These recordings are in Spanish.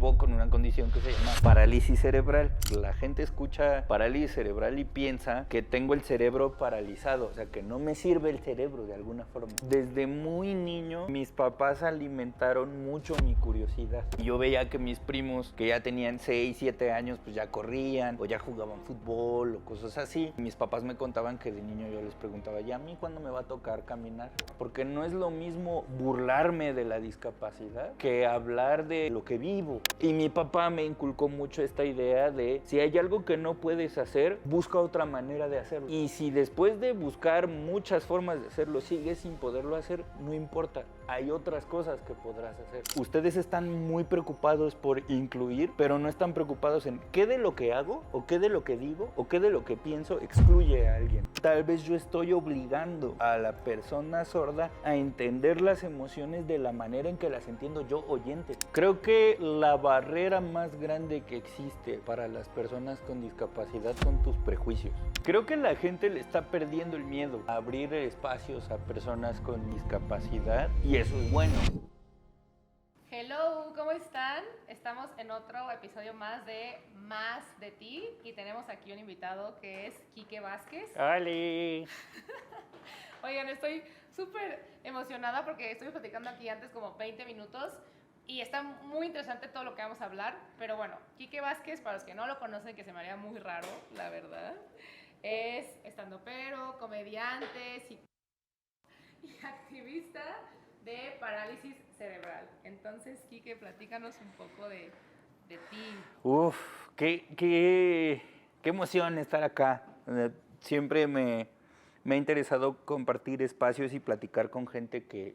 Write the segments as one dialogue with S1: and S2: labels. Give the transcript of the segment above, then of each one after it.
S1: vivo con una condición que se llama parálisis cerebral. La gente escucha parálisis cerebral y piensa que tengo el cerebro paralizado, o sea, que no me sirve el cerebro de alguna forma. Desde muy niño, mis papás alimentaron mucho mi curiosidad. Yo veía que mis primos, que ya tenían 6, 7 años, pues ya corrían o ya jugaban fútbol o cosas así. Mis papás me contaban que de niño yo les preguntaba, ¿y a mí cuándo me va a tocar caminar? Porque no es lo mismo burlarme de la discapacidad que hablar de lo que vivo. Y mi papá me inculcó mucho esta idea de si hay algo que no puedes hacer, busca otra manera de hacerlo. Y si después de buscar muchas formas de hacerlo sigues sin poderlo hacer, no importa. Hay otras cosas que podrás hacer. Ustedes están muy preocupados por incluir, pero no están preocupados en qué de lo que hago, o qué de lo que digo, o qué de lo que pienso excluye a alguien. Tal vez yo estoy obligando a la persona sorda a entender las emociones de la manera en que las entiendo yo oyente. Creo que la barrera más grande que existe para las personas con discapacidad son tus prejuicios. Creo que la gente le está perdiendo el miedo a abrir espacios a personas con discapacidad y eso es bueno.
S2: Hello, ¿cómo están? Estamos en otro episodio más de Ti y tenemos aquí un invitado que es Quique Vázquez.
S1: ¡Holi!
S2: Oigan, estoy súper emocionada porque estoy platicando aquí antes como 20 minutos y está muy interesante todo lo que vamos a hablar, pero bueno, Quique Vázquez, para los que no lo conocen, que se me haría muy raro, la verdad, es estandopero, comediante y activista de parálisis cerebral. Entonces, Quique, platícanos un poco de ti.
S1: Uf, qué emoción estar acá. Siempre me ha interesado compartir espacios y platicar con gente que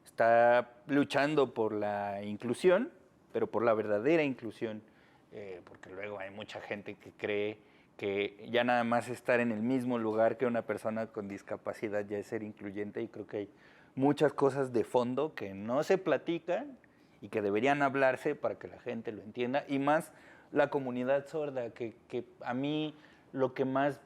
S1: está luchando por la inclusión, pero por la verdadera inclusión, porque luego hay mucha gente que cree que ya nada más estar en el mismo lugar que una persona con discapacidad ya es ser incluyente, y creo que hay muchas cosas de fondo que no se platican y que deberían hablarse para que la gente lo entienda, y más la comunidad sorda, que a mí lo que más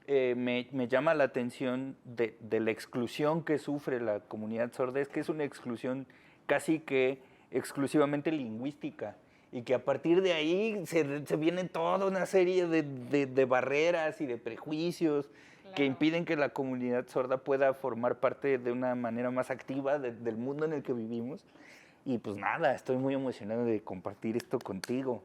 S1: me llama la atención de la exclusión que sufre la comunidad sorda es que es una exclusión casi que exclusivamente lingüística, y que a partir de ahí se viene toda una serie de barreras y de prejuicios que impiden que la comunidad sorda pueda formar parte de una manera más activa del mundo en el que vivimos. Y pues nada, estoy muy emocionado de compartir esto contigo.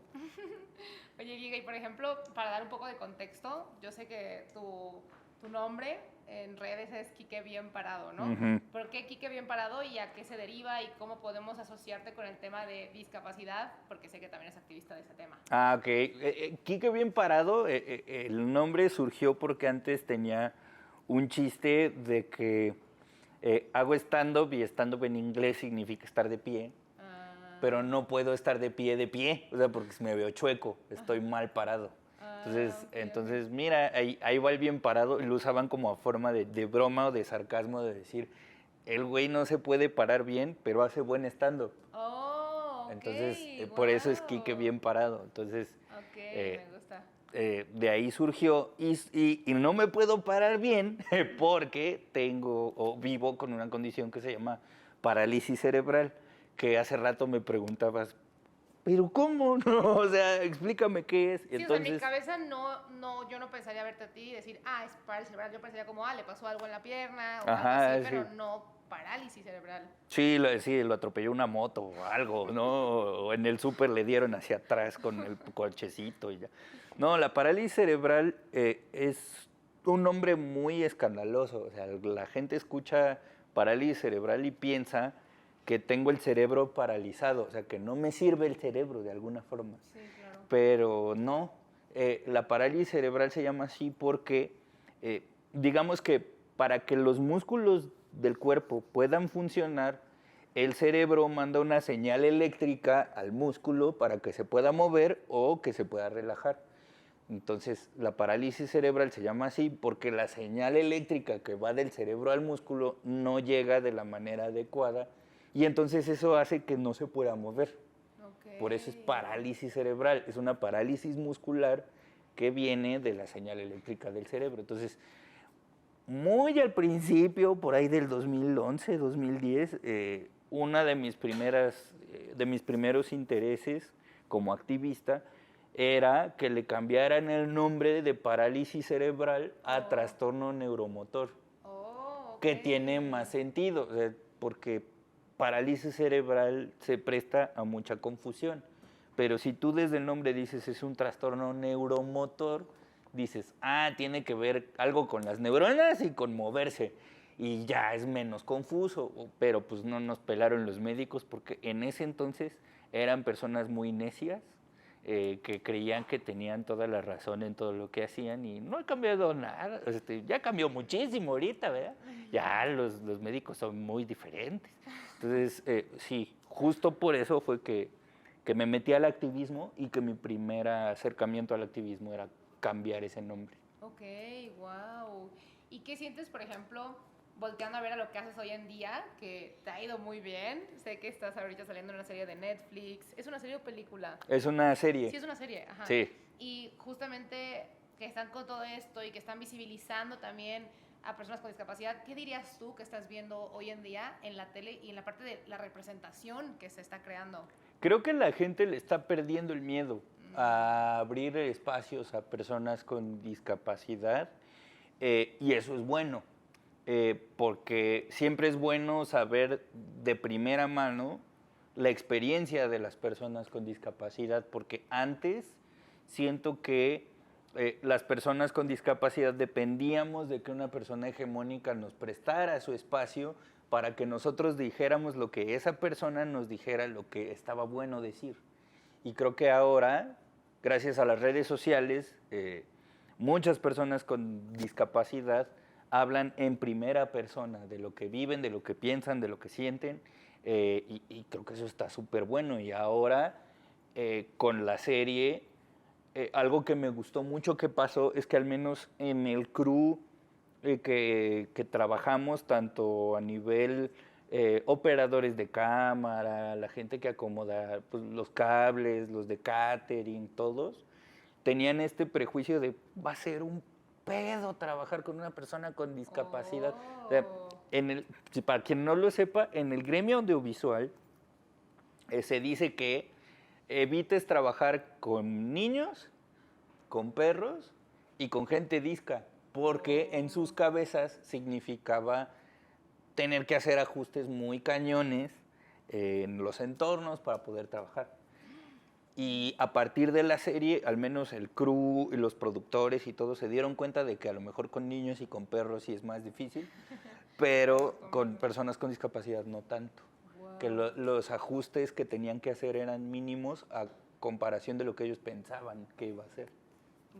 S2: Oye, Giga, y por ejemplo, para dar un poco de contexto, yo sé que tu nombre en redes es Quique Bien Parado, ¿no?
S1: Uh-huh.
S2: ¿Por qué Quique Bien Parado y a qué se deriva y cómo podemos asociarte con el tema de discapacidad? Porque sé que también es activista de ese tema.
S1: Ah, ok. Quique Bien Parado, el nombre surgió porque antes tenía un chiste de que hago stand-up, y stand-up en inglés significa estar de pie. Pero no puedo estar de pie, o sea, porque me veo chueco, estoy mal parado. Entonces, mira, ahí va el bien parado, y lo usaban como a forma de broma o de sarcasmo, de decir, el güey no se puede parar bien, pero hace buen stand-up.
S2: Oh, okay.
S1: Entonces, por eso es Quique Bien Parado. Entonces,
S2: me gusta.
S1: De ahí surgió, y no me puedo parar bien porque vivo con una condición que se llama parálisis cerebral, que hace rato me preguntabas, ¿pero cómo? No, o sea, explícame qué es.
S2: Sí, entonces, o sea, en mi cabeza yo no pensaría verte a ti y decir, es parálisis cerebral. Yo pensaría como, le pasó algo en la pierna o algo así, pero no parálisis cerebral.
S1: Sí, lo atropelló una moto o algo, ¿no? O en el súper le dieron hacia atrás con el cochecito y ya. No, la parálisis cerebral es un nombre muy escandaloso. O sea, la gente escucha parálisis cerebral y piensa que tengo el cerebro paralizado, o sea, que no me sirve el cerebro de alguna forma.
S2: Sí, claro.
S1: Pero no, la parálisis cerebral se llama así porque, digamos que para que los músculos del cuerpo puedan funcionar, el cerebro manda una señal eléctrica al músculo para que se pueda mover o que se pueda relajar. Entonces, la parálisis cerebral se llama así porque la señal eléctrica que va del cerebro al músculo no llega de la manera adecuada, y entonces eso hace que no se pueda mover. Okay. Por eso es parálisis cerebral, es una parálisis muscular que viene de la señal eléctrica del cerebro. Entonces, muy al principio, por ahí del 2011, 2010, una de mis primeros intereses como activista, era que le cambiaran el nombre de parálisis cerebral a trastorno neuromotor, que tiene más sentido, porque parálisis cerebral se presta a mucha confusión. Pero si tú desde el nombre dices es un trastorno neuromotor, dices, tiene que ver algo con las neuronas y con moverse. Y ya es menos confuso, pero pues no nos pelaron los médicos porque en ese entonces eran personas muy necias, que creían que tenían toda la razón en todo lo que hacían y no ha cambiado nada. Ya cambió muchísimo ahorita, ¿verdad? Ya los médicos son muy diferentes. Entonces, sí, justo por eso fue que me metí al activismo y que mi primer acercamiento al activismo era cambiar ese nombre.
S2: Ok, wow. ¿Y qué sientes, por ejemplo, volteando a ver a lo que haces hoy en día, que te ha ido muy bien? Sé que estás ahorita saliendo en una serie de Netflix. ¿Es una serie o película?
S1: Es una serie.
S2: Sí, es una serie, ajá.
S1: Sí.
S2: Y justamente que están con todo esto y que están visibilizando también a personas con discapacidad, ¿qué dirías tú que estás viendo hoy en día en la tele y en la parte de la representación que se está creando?
S1: Creo que la gente le está perdiendo el miedo a abrir espacios a personas con discapacidad, y eso es bueno, porque siempre es bueno saber de primera mano la experiencia de las personas con discapacidad, porque antes siento que las personas con discapacidad dependíamos de que una persona hegemónica nos prestara su espacio para que nosotros dijéramos lo que esa persona nos dijera, lo que estaba bueno decir. Y creo que ahora, gracias a las redes sociales, muchas personas con discapacidad hablan en primera persona de lo que viven, de lo que piensan, de lo que sienten, y creo que eso está súper bueno. Y ahora, con la serie, algo que me gustó mucho que pasó es que al menos en el crew que trabajamos, tanto a nivel operadores de cámara, la gente que acomoda pues, los cables, los de catering, todos, tenían este prejuicio de va a ser un pedo trabajar con una persona con discapacidad. O sea, para quien no lo sepa, en el gremio audiovisual se dice que evites trabajar con niños, con perros y con gente disca, porque en sus cabezas significaba tener que hacer ajustes muy cañones en los entornos para poder trabajar. Y a partir de la serie, al menos el crew y los productores y todo se dieron cuenta de que a lo mejor con niños y con perros sí es más difícil, pero con personas con discapacidad no tanto. Wow. Que los ajustes que tenían que hacer eran mínimos a comparación de lo que ellos pensaban que iba a ser.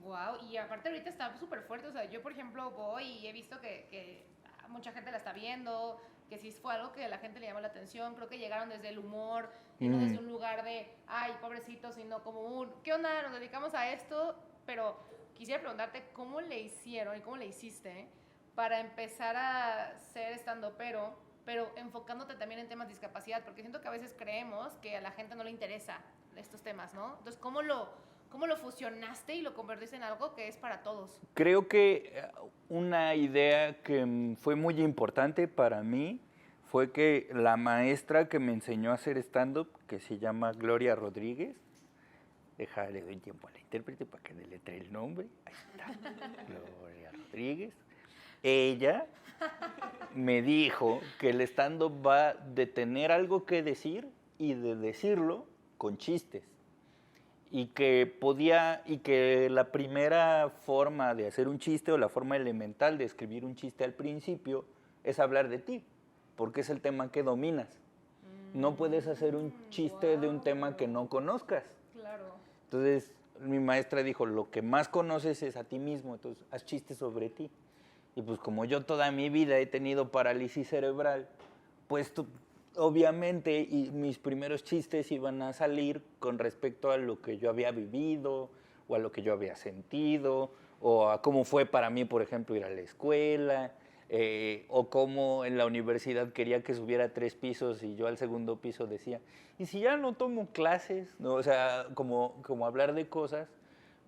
S2: Wow, y aparte ahorita está súper fuerte, o sea, yo por ejemplo voy y he visto que mucha gente la está viendo, que sí fue algo que a la gente le llamó la atención, creo que llegaron desde el humor, y no desde un lugar de, ay, pobrecitos, sino como un, ¿qué onda? Nos dedicamos a esto, pero quisiera preguntarte cómo le hicieron y cómo le hiciste para empezar a ser estandopero, pero enfocándote también en temas de discapacidad, porque siento que a veces creemos que a la gente no le interesa estos temas, ¿no? Entonces, ¿cómo lo fusionaste y lo convertiste en algo que es para todos?
S1: Creo que una idea que fue muy importante para mí fue que la maestra que me enseñó a hacer stand-up, que se llama Gloria Rodríguez, le doy tiempo a la intérprete para que deletre el nombre, ahí está, Gloria Rodríguez. Ella me dijo que el stand-up va de tener algo que decir y de decirlo con chistes. Y que la primera forma de hacer un chiste o la forma elemental de escribir un chiste al principio es hablar de ti, porque es el tema que dominas. No puedes hacer un chiste de un tema que no conozcas.
S2: Claro.
S1: Entonces, mi maestra dijo, lo que más conoces es a ti mismo, entonces haz chistes sobre ti. Y pues como yo toda mi vida he tenido parálisis cerebral, pues obviamente y mis primeros chistes iban a salir con respecto a lo que yo había vivido o a lo que yo había sentido o a cómo fue para mí, por ejemplo, ir a la escuela, o cómo en la universidad quería que subiera 3 pisos y yo al segundo piso decía, ¿y si ya no tomo clases? ¿No? O sea, como hablar de cosas,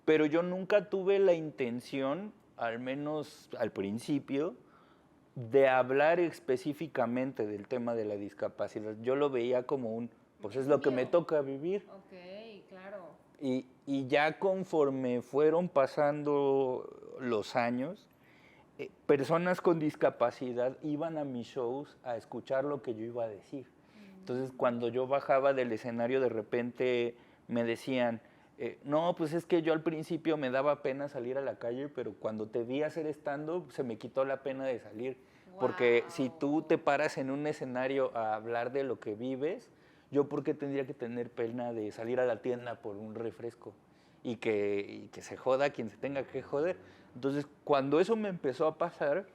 S1: pero yo nunca tuve la intención, al menos al principio, de hablar específicamente del tema de la discapacidad. Yo lo veía como pues es lo que me toca vivir.
S2: Ok, claro. Claro.
S1: Y ya conforme fueron pasando los años, personas con discapacidad iban a mis shows a escuchar lo que yo iba a decir. Entonces, cuando yo bajaba del escenario, de repente me decían, no, pues es que yo al principio me daba pena salir a la calle, pero cuando te vi hacer stand-up, se me quitó la pena de salir. Porque si tú te paras en un escenario a hablar de lo que vives, yo por qué tendría que tener pena de salir a la tienda por un refresco y que se joda quien se tenga que joder. Entonces, cuando eso me empezó a pasar,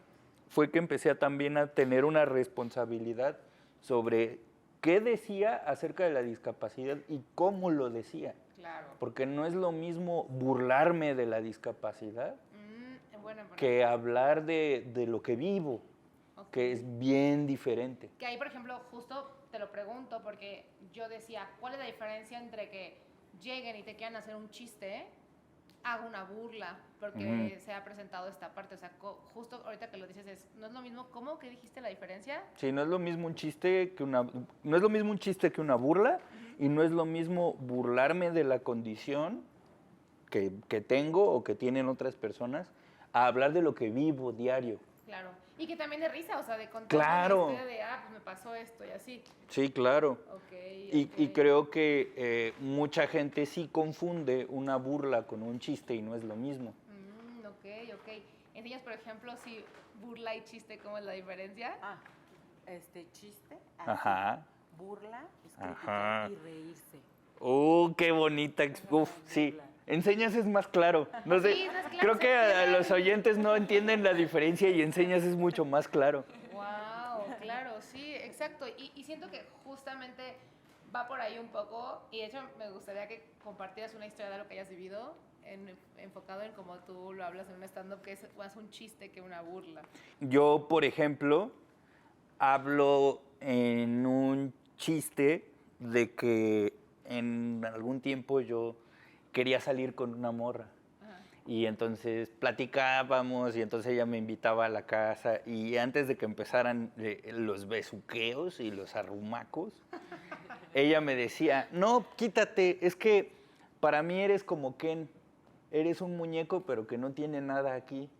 S1: fue que empecé también a tener una responsabilidad sobre qué decía acerca de la discapacidad y cómo lo decía.
S2: Claro.
S1: Porque no es lo mismo burlarme de la discapacidad
S2: Bueno,
S1: que hablar de lo que vivo, que es bien diferente.
S2: Que ahí, por ejemplo, justo te lo pregunto porque yo decía, ¿cuál es la diferencia entre que lleguen y te quieran hacer un chiste, hago una burla, porque se ha presentado esta parte? O sea, justo ahorita que lo dices, no es lo mismo. ¿Cómo que dijiste la diferencia?
S1: Sí, no es lo mismo un chiste que una burla, y no es lo mismo burlarme de la condición que tengo o que tienen otras personas a hablar de lo que vivo diario.
S2: Claro. Y que también de risa, o sea, de contar
S1: claro.
S2: una historia de, pues me pasó esto y así.
S1: Sí, claro.
S2: Okay.
S1: Y creo que mucha gente sí confunde una burla con un chiste y no es lo mismo.
S2: Ok. ¿Enseñas, por ejemplo, si burla y chiste, cómo es la diferencia?
S3: Chiste,
S1: Ajá.
S3: burla, es criticar y reírse.
S1: Qué bonita. Sí. Enseñas es más claro. No sé,
S2: sí, es más claro.
S1: Creo que a los oyentes no entienden la diferencia y enseñas es mucho más claro.
S2: Wow, claro, sí, exacto. Y siento que justamente va por ahí un poco. Y de hecho me gustaría que compartieras una historia de lo que hayas vivido, enfocado en cómo tú lo hablas en un stand-up, que es más un chiste que una burla.
S1: Yo, por ejemplo, hablo en un chiste de que en algún tiempo yo quería salir con una morra. Y entonces platicábamos y entonces ella me invitaba a la casa y antes de que empezaran los besuqueos y los arrumacos, ella me decía, no, quítate, es que para mí eres como Ken, eres un muñeco pero que no tiene nada aquí.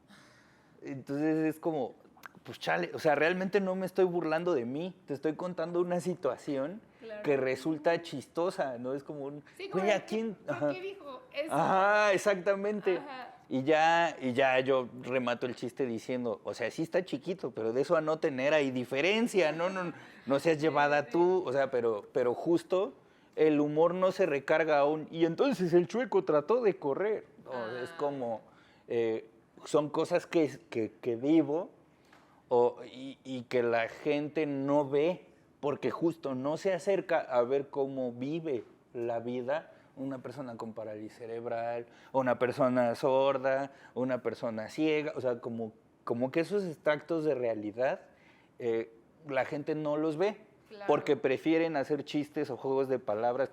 S1: Entonces es como, pues chale, o sea, realmente no me estoy burlando de mí, te estoy contando una situación que resulta chistosa, ¿no? Es como un...
S2: Sí, como, ¿por qué dijo eso?
S1: Ajá, exactamente.
S2: Ajá.
S1: Y ya yo remato el chiste diciendo, o sea, sí está chiquito, pero de eso a no tener hay diferencia, no seas llevada tú, o sea, pero justo el humor no se recarga aún. Y entonces el chueco trató de correr. No, es como, son cosas que vivo y que la gente no ve, porque justo no se acerca a ver cómo vive la vida una persona con parálisis cerebral, una persona sorda, una persona ciega, o sea, como que esos extractos de realidad la gente no los ve,
S2: claro,
S1: porque prefieren hacer chistes o juegos de palabras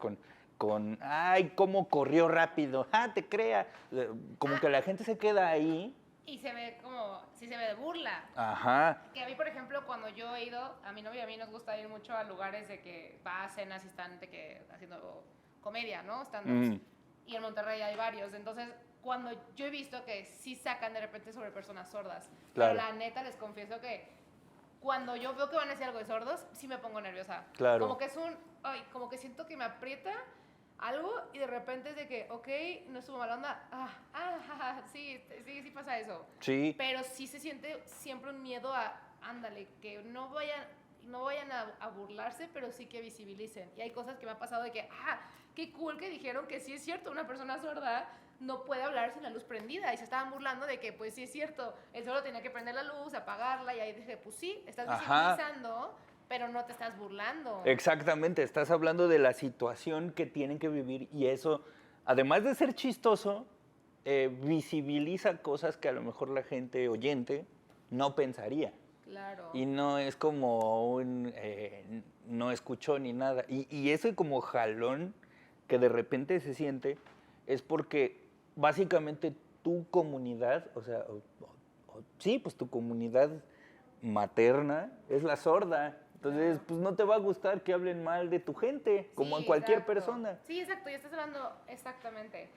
S1: con ay, cómo corrió rápido, te crea, como que la gente se queda ahí.
S2: Y se ve como, sí se ve de burla.
S1: Ajá.
S2: Que a mí, por ejemplo, cuando yo he ido, a mi novia y a mí nos gusta ir mucho a lugares de que va a cenas y están de que haciendo comedia, ¿no? Stand-ups. Y en Monterrey hay varios. Entonces, cuando yo he visto que sí sacan de repente sobre personas sordas.
S1: Claro.
S2: Pero la neta, les confieso que cuando yo veo que van a decir algo de sordos, sí me pongo nerviosa.
S1: Claro.
S2: Como que es como que siento que me aprieta algo y de repente es de que, ok, no estuvo mal onda, sí pasa eso.
S1: Sí.
S2: Pero sí se siente siempre un miedo ándale, que no vayan a burlarse, pero sí que visibilicen. Y hay cosas que me ha pasado de que, qué cool que dijeron que sí es cierto, una persona sorda no puede hablar sin la luz prendida. Y se estaban burlando de que, pues sí es cierto, él solo tenía que prender la luz, apagarla, y ahí dije, pues sí, estás visibilizando, pero no te estás burlando.
S1: Exactamente, estás hablando de la situación que tienen que vivir y eso, además de ser chistoso, visibiliza cosas que a lo mejor la gente oyente no pensaría.
S2: Claro.
S1: Y no es como un no escuchó ni nada. Y ese como jalón que de repente se siente es porque básicamente tu comunidad, o sea, sí, pues tu comunidad materna es la sorda. Entonces, pues no te va a gustar que hablen mal de tu gente, como
S2: Sí,
S1: en cualquier
S2: exacto.
S1: persona.
S2: Sí, exacto, ya estás hablando exactamente.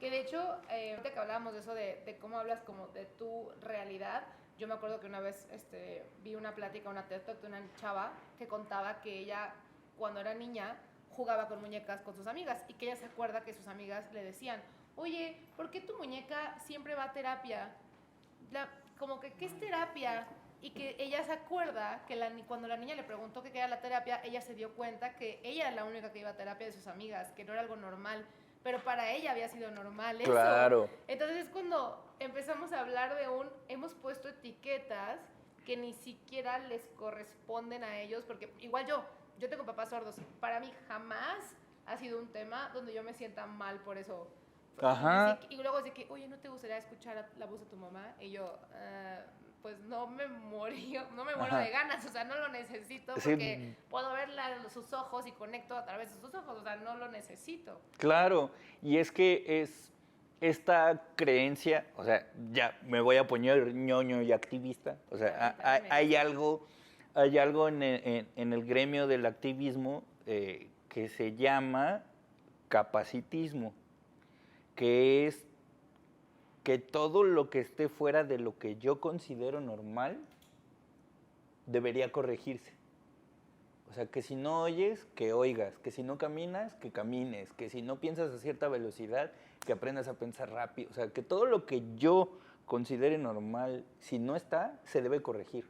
S2: Que de hecho, ahorita que hablábamos de eso, de cómo hablas como de tu realidad, yo me acuerdo que una vez vi una plática, una TED Talk de una chava que contaba que ella, cuando era niña, jugaba con muñecas con sus amigas y que ella se acuerda que sus amigas le decían, oye, ¿por qué tu muñeca siempre va a terapia? Como que, ¿qué es terapia? Y que ella se acuerda que cuando la niña le preguntó qué era la terapia, ella se dio cuenta que ella era la única que iba a terapia de sus amigas, que no era algo normal, pero para ella había sido normal eso.
S1: Claro.
S2: Entonces es cuando empezamos a hablar hemos puesto etiquetas que ni siquiera les corresponden a ellos, porque igual yo tengo papás sordos, para mí jamás ha sido un tema donde yo me sienta mal por eso.
S1: Ajá.
S2: Y luego es de que, oye, ¿no te gustaría escuchar la voz de tu mamá? Y yo, pues no me muero
S1: Ajá.
S2: de ganas, o sea, no lo necesito
S1: Sí,
S2: porque puedo ver sus ojos y conecto a través de sus ojos, o sea, no lo necesito.
S1: claro. Y es que es esta creencia, o sea, ya me voy a poner ñoño y activista, o sea, hay algo en el gremio del activismo que se llama capacitismo, que es que todo lo que esté fuera de lo que yo considero normal debería corregirse. O sea, que si no oyes, que oigas, que si no caminas, que camines, que si no piensas a cierta velocidad, que aprendas a pensar rápido. O sea, que todo lo que yo considere normal, si no está, se debe corregir.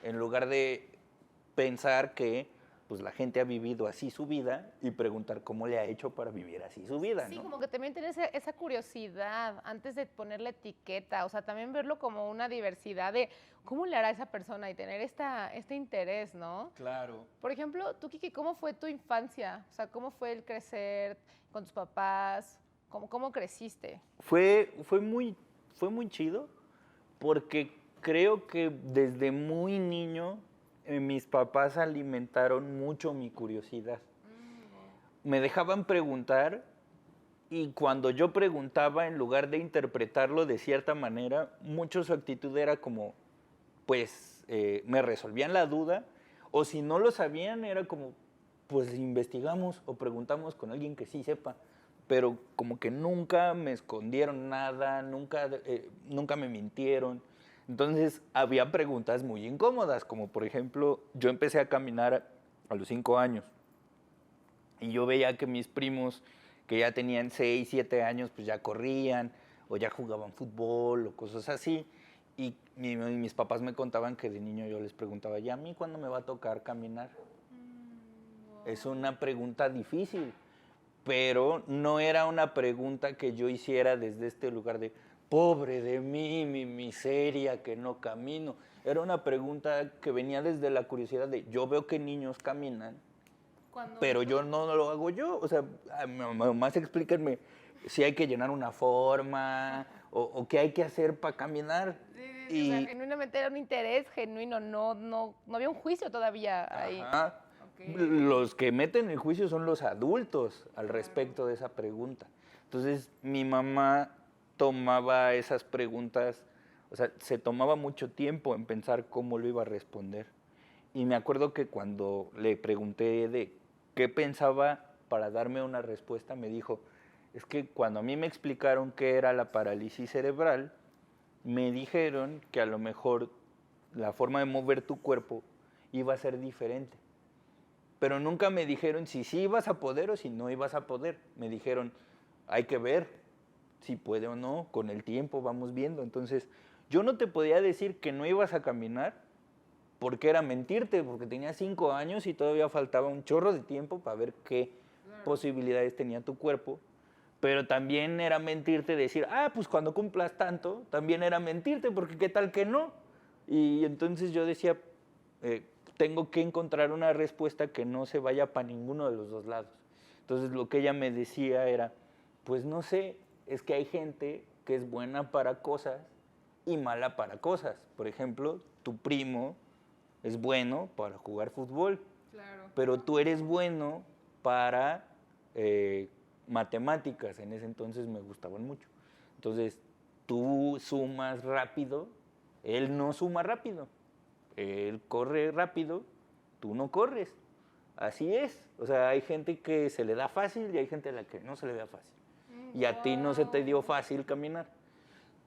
S1: En lugar de pensar que pues la gente ha vivido así su vida y preguntar cómo le ha hecho para vivir así su vida,
S2: Sí,
S1: ¿no?
S2: como que también tener esa curiosidad antes de ponerle etiqueta, o sea, también verlo como una diversidad de cómo le hará a esa persona y tener este interés, ¿no?
S1: Claro.
S2: Por ejemplo, tú, Kiki, ¿cómo fue tu infancia? O sea, ¿cómo fue el crecer con tus papás? ¿Cómo creciste?
S1: Fue muy chido porque creo que desde muy niño mis papás alimentaron mucho mi curiosidad. Me dejaban preguntar y cuando yo preguntaba, en lugar de interpretarlo de cierta manera, mucho su actitud era como, pues, me resolvían la duda, o si no lo sabían, era como, pues investigamos o preguntamos con alguien que sí sepa. Pero como que nunca me escondieron nada, nunca me mintieron. Entonces había preguntas muy incómodas, como por ejemplo, yo empecé a caminar a los 5 años y yo veía que mis primos que ya tenían 6, 7 años, pues ya corrían o ya jugaban fútbol o cosas así. Y mis papás me contaban que de niño yo les preguntaba, ¿y a mí cuándo me va a tocar caminar? Es una pregunta difícil, pero no era una pregunta que yo hiciera desde este lugar de, pobre de mí, mi miseria, que no camino. Era una pregunta que venía desde la curiosidad de, yo veo que niños caminan, pero yo no lo hago yo. O sea, más explíquenme si hay que llenar una forma o qué hay que hacer para caminar.
S2: Sí, o sea, genuinamente era un interés genuino, no había un juicio todavía ahí.
S1: Ajá.
S2: Okay.
S1: Los que meten el juicio son los adultos al respecto de esa pregunta. Entonces, mi mamá tomaba esas preguntas, o sea, se tomaba mucho tiempo en pensar cómo lo iba a responder. Y me acuerdo que cuando le pregunté de qué pensaba para darme una respuesta, me dijo, es que cuando a mí me explicaron qué era la parálisis cerebral, me dijeron que a lo mejor la forma de mover tu cuerpo iba a ser diferente. Pero nunca me dijeron si sí ibas a poder o si no ibas a poder. Me dijeron, hay que ver si puede o no, con el tiempo vamos viendo. Entonces, yo no te podía decir que no ibas a caminar porque era mentirte, porque tenía 5 años y todavía faltaba un chorro de tiempo para ver qué posibilidades tenía tu cuerpo. Pero también era mentirte decir, pues cuando cumplas tanto, también era mentirte, porque qué tal que no. Y entonces yo decía, tengo que encontrar una respuesta que no se vaya para ninguno de los dos lados. Entonces lo que ella me decía era, pues no sé, es que hay gente que es buena para cosas y mala para cosas. Por ejemplo, tu primo es bueno para jugar fútbol,
S2: Claro.
S1: pero tú eres bueno para matemáticas. En ese entonces me gustaban mucho. Entonces, tú sumas rápido, él no suma rápido. Él corre rápido, tú no corres. Así es. O sea, hay gente que se le da fácil y hay gente a la que no se le da fácil. Y a ti no se te dio fácil caminar.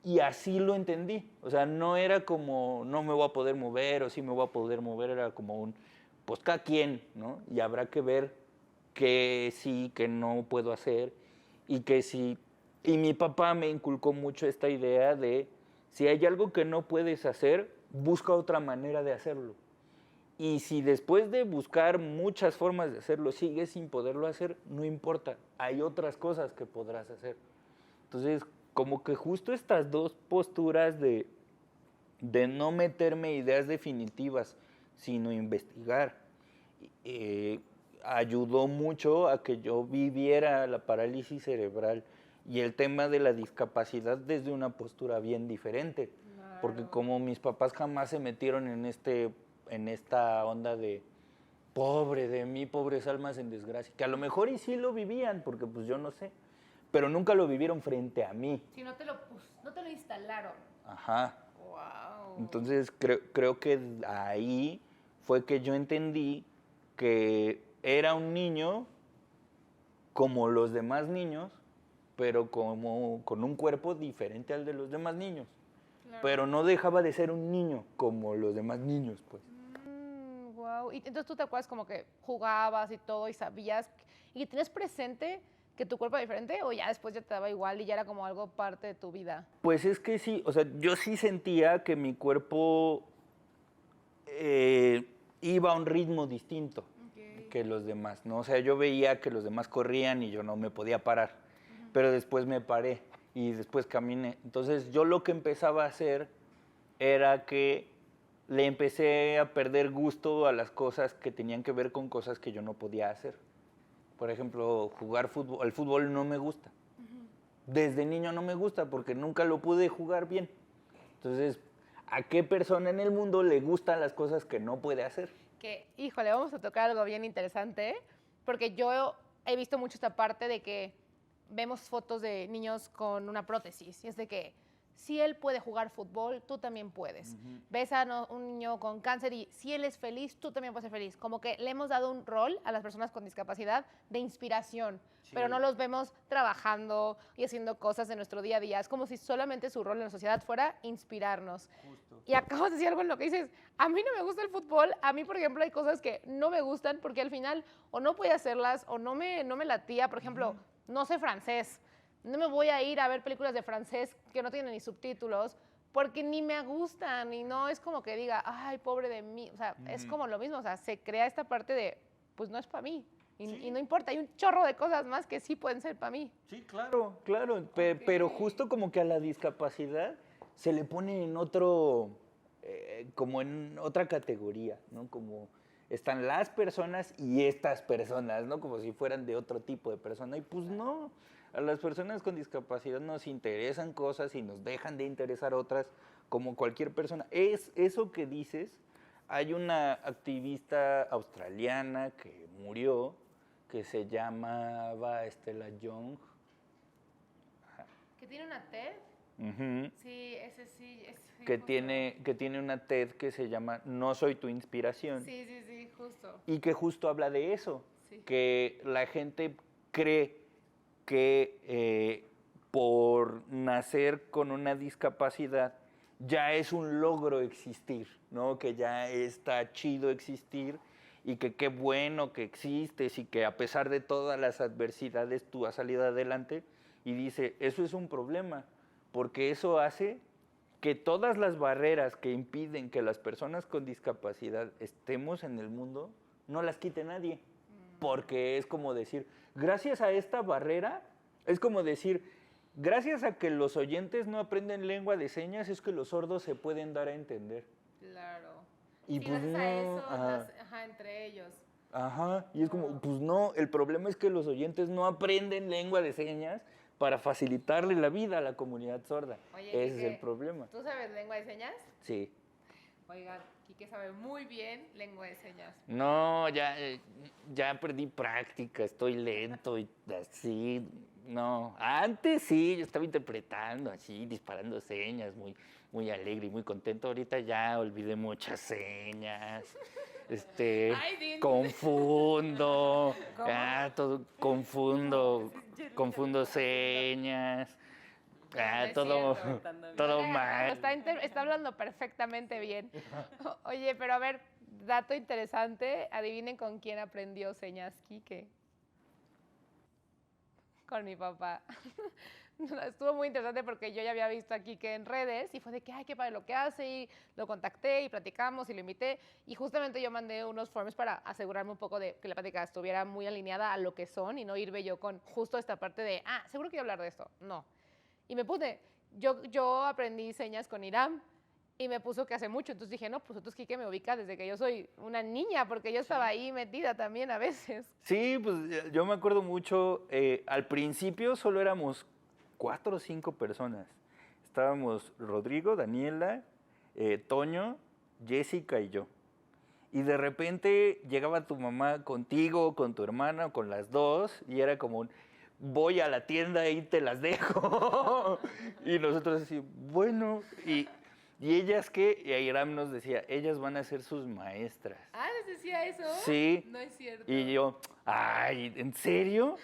S1: Y así lo entendí. O sea, no era como, no me voy a poder mover o sí me voy a poder mover. Era como un, pues cada quien, ¿no? Y habrá que ver qué sí, qué no puedo hacer. Y que sí. Y mi papá me inculcó mucho esta idea de, si hay algo que no puedes hacer, busca otra manera de hacerlo. Y si después de buscar muchas formas de hacerlo sigues sin poderlo hacer, no importa, hay otras cosas que podrás hacer. Entonces, como que justo estas dos posturas de no meterme ideas definitivas, sino investigar, ayudó mucho a que yo viviera la parálisis cerebral y el tema de la discapacidad desde una postura bien diferente.
S2: Claro.
S1: Porque como mis papás jamás se metieron en esta onda de pobre de mí, pobres almas en desgracia, que a lo mejor y sí lo vivían, porque pues yo no sé, pero nunca lo vivieron frente a mí.
S2: Si no te lo instalaron.
S1: Ajá.
S2: Wow.
S1: Entonces creo que ahí fue que yo entendí que era un niño como los demás niños, pero como con un cuerpo diferente al de los demás niños.
S2: Claro.
S1: Pero no dejaba de ser un niño como los demás niños, pues.
S2: Wow. Y entonces tú te acuerdas como que jugabas y todo y sabías y tenías presente que tu cuerpo era diferente o ya después ya te daba igual y ya era como algo parte de tu vida.
S1: Pues es que sí, o sea, yo sí sentía que mi cuerpo iba a un ritmo distinto que los demás, ¿no? O sea, yo veía que los demás corrían y yo no me podía parar, pero después me paré y después caminé. Entonces yo lo que empezaba a hacer era que le empecé a perder gusto a las cosas que tenían que ver con cosas que yo no podía hacer. Por ejemplo, jugar fútbol. El fútbol no me gusta. Desde niño no me gusta porque nunca lo pude jugar bien. Entonces, ¿a qué persona en el mundo le gustan las cosas que no puede hacer?
S2: Que, híjole, vamos a tocar algo bien interesante, porque yo he visto mucho esta parte de que vemos fotos de niños con una prótesis, y es de que si él puede jugar fútbol, tú también puedes. Ves a un niño con cáncer y si él es feliz, tú también puedes ser feliz. Como que le hemos dado un rol a las personas con discapacidad de inspiración, pero no los vemos trabajando y haciendo cosas de nuestro día a día. Es como si solamente su rol en la sociedad fuera inspirarnos.
S1: Justo.
S2: Y acabas de decir algo en lo que dices, a mí no me gusta el fútbol, a mí, por ejemplo, hay cosas que no me gustan porque al final o no podía hacerlas o no me latía. Por ejemplo, no sé francés. No me voy a ir a ver películas de francés que no tienen ni subtítulos porque ni me gustan y no es como que diga, ay, pobre de mí. O sea, es como lo mismo. O sea, se crea esta parte de, pues no es para mí. Y no importa, hay un chorro de cosas más que sí pueden ser para mí.
S1: Sí, claro, claro. Pero justo como que a la discapacidad se le pone en otro, como en otra categoría, ¿no? Como están las personas y estas personas, ¿no? Como si fueran de otro tipo de persona. Y pues no, a las personas con discapacidad nos interesan cosas y nos dejan de interesar otras como cualquier persona. Es eso que dices. Hay una activista australiana que murió, que se llamaba Stella Young.
S2: ¿Que tiene una TED? Sí, ese sí.
S1: Que tiene una TED que se llama No soy tu inspiración.
S2: Sí, justo.
S1: Y que justo habla de eso,
S2: Sí.
S1: que la gente cree que por nacer con una discapacidad ya es un logro existir, ¿no? Que ya está chido existir y que qué bueno que existes y que a pesar de todas las adversidades tú has salido adelante. Y dice, eso es un problema, porque eso hace que todas las barreras que impiden que las personas con discapacidad estemos en el mundo, no las quite nadie. Porque es como decir, gracias a esta barrera, es como decir, gracias a que los oyentes no aprenden lengua de señas, es que los sordos se pueden dar a entender.
S2: Claro.
S1: Y
S2: sí,
S1: pues
S2: gracias
S1: no,
S2: a eso,
S1: ajá.
S2: entre ellos.
S1: Ajá, y es como, pues no, el problema es que los oyentes no aprenden lengua de señas para facilitarle la vida a la comunidad sorda.
S2: Oye,
S1: Ese
S2: Quique,
S1: es el problema.
S2: ¿tú sabes lengua de señas?
S1: Sí.
S2: Oigan, Quique sabe muy bien lengua de señas.
S1: No, ya perdí práctica, estoy lento y así. No, antes sí, yo estaba interpretando así, disparando señas, muy alegre y muy contento. Ahorita ya olvidé muchas señas.
S2: Ay, sí.
S1: confundo,
S3: ¿Cómo?
S1: confundo señas,
S2: No es
S1: todo,
S2: cierto.
S1: todo
S2: Oiga,
S1: mal.
S2: está hablando perfectamente bien. Oye, pero a ver, dato interesante. Adivinen con quién aprendió señas Quique. Con mi papá. Estuvo muy interesante porque yo ya había visto a Quique en redes y fue de que, ay, qué padre lo que hace, y lo contacté y platicamos y lo invité. Y justamente yo mandé unos forms para asegurarme un poco de que la plática estuviera muy alineada a lo que son y no irme yo con justo esta parte de, seguro quiero hablar de esto. No. Y me puse, yo aprendí señas con Iram y me puso que hace mucho. Entonces dije, no, pues entonces Quique me ubica desde que yo soy una niña, porque yo estaba ahí metida también a veces.
S1: Sí, pues yo me acuerdo mucho, al principio solo éramos 4 o 5 personas. Estábamos Rodrigo, Daniela, Toño, Jessica y yo. Y de repente llegaba tu mamá contigo, con tu hermana, con las dos, y era como, voy a la tienda y te las dejo. Y nosotros así, bueno, y ellas qué, y Airam nos decía, ellas van a ser sus maestras.
S2: ¿Les decía eso?
S1: Sí.
S2: No es cierto.
S1: Y yo, ay, ¿en serio?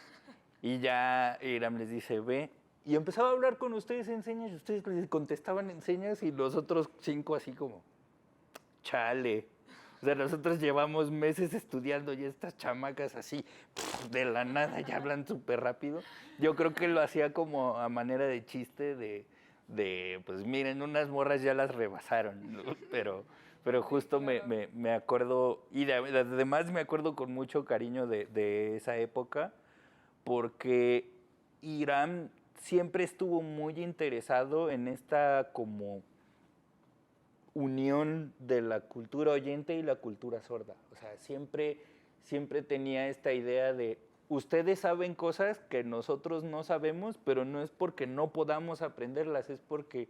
S1: Y ya Iram les dice, ve. Y empezaba a hablar con ustedes en señas y ustedes les contestaban en señas y los otros 5 así como, chale. O sea, nosotros llevamos meses estudiando y estas chamacas así, de la nada, ya hablan súper rápido. Yo creo que lo hacía como a manera de chiste pues miren, unas morras ya las rebasaron, ¿no? Pero justo me acuerdo, y además me acuerdo con mucho cariño de esa época, porque Iram siempre estuvo muy interesado en esta como unión de la cultura oyente y la cultura sorda. O sea, siempre tenía esta idea de, ustedes saben cosas que nosotros no sabemos, pero no es porque no podamos aprenderlas, es porque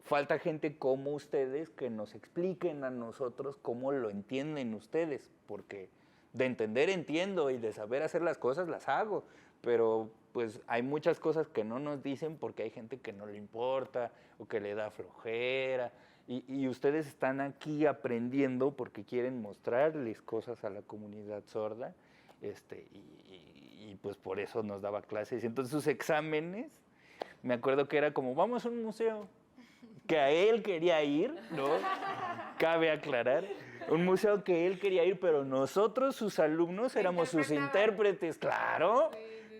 S1: falta gente como ustedes que nos expliquen a nosotros cómo lo entienden ustedes, porque de entender entiendo y de saber hacer las cosas las hago, pero pues hay muchas cosas que no nos dicen porque hay gente que no le importa o que le da flojera. Y ustedes están aquí aprendiendo porque quieren mostrarles cosas a la comunidad sorda, y pues por eso nos daba clases. Entonces sus exámenes, me acuerdo que era como, vamos a un museo, que a él quería ir, ¿no? Cabe aclarar, un museo que él quería ir, pero nosotros, sus alumnos, éramos sus intérpretes, claro.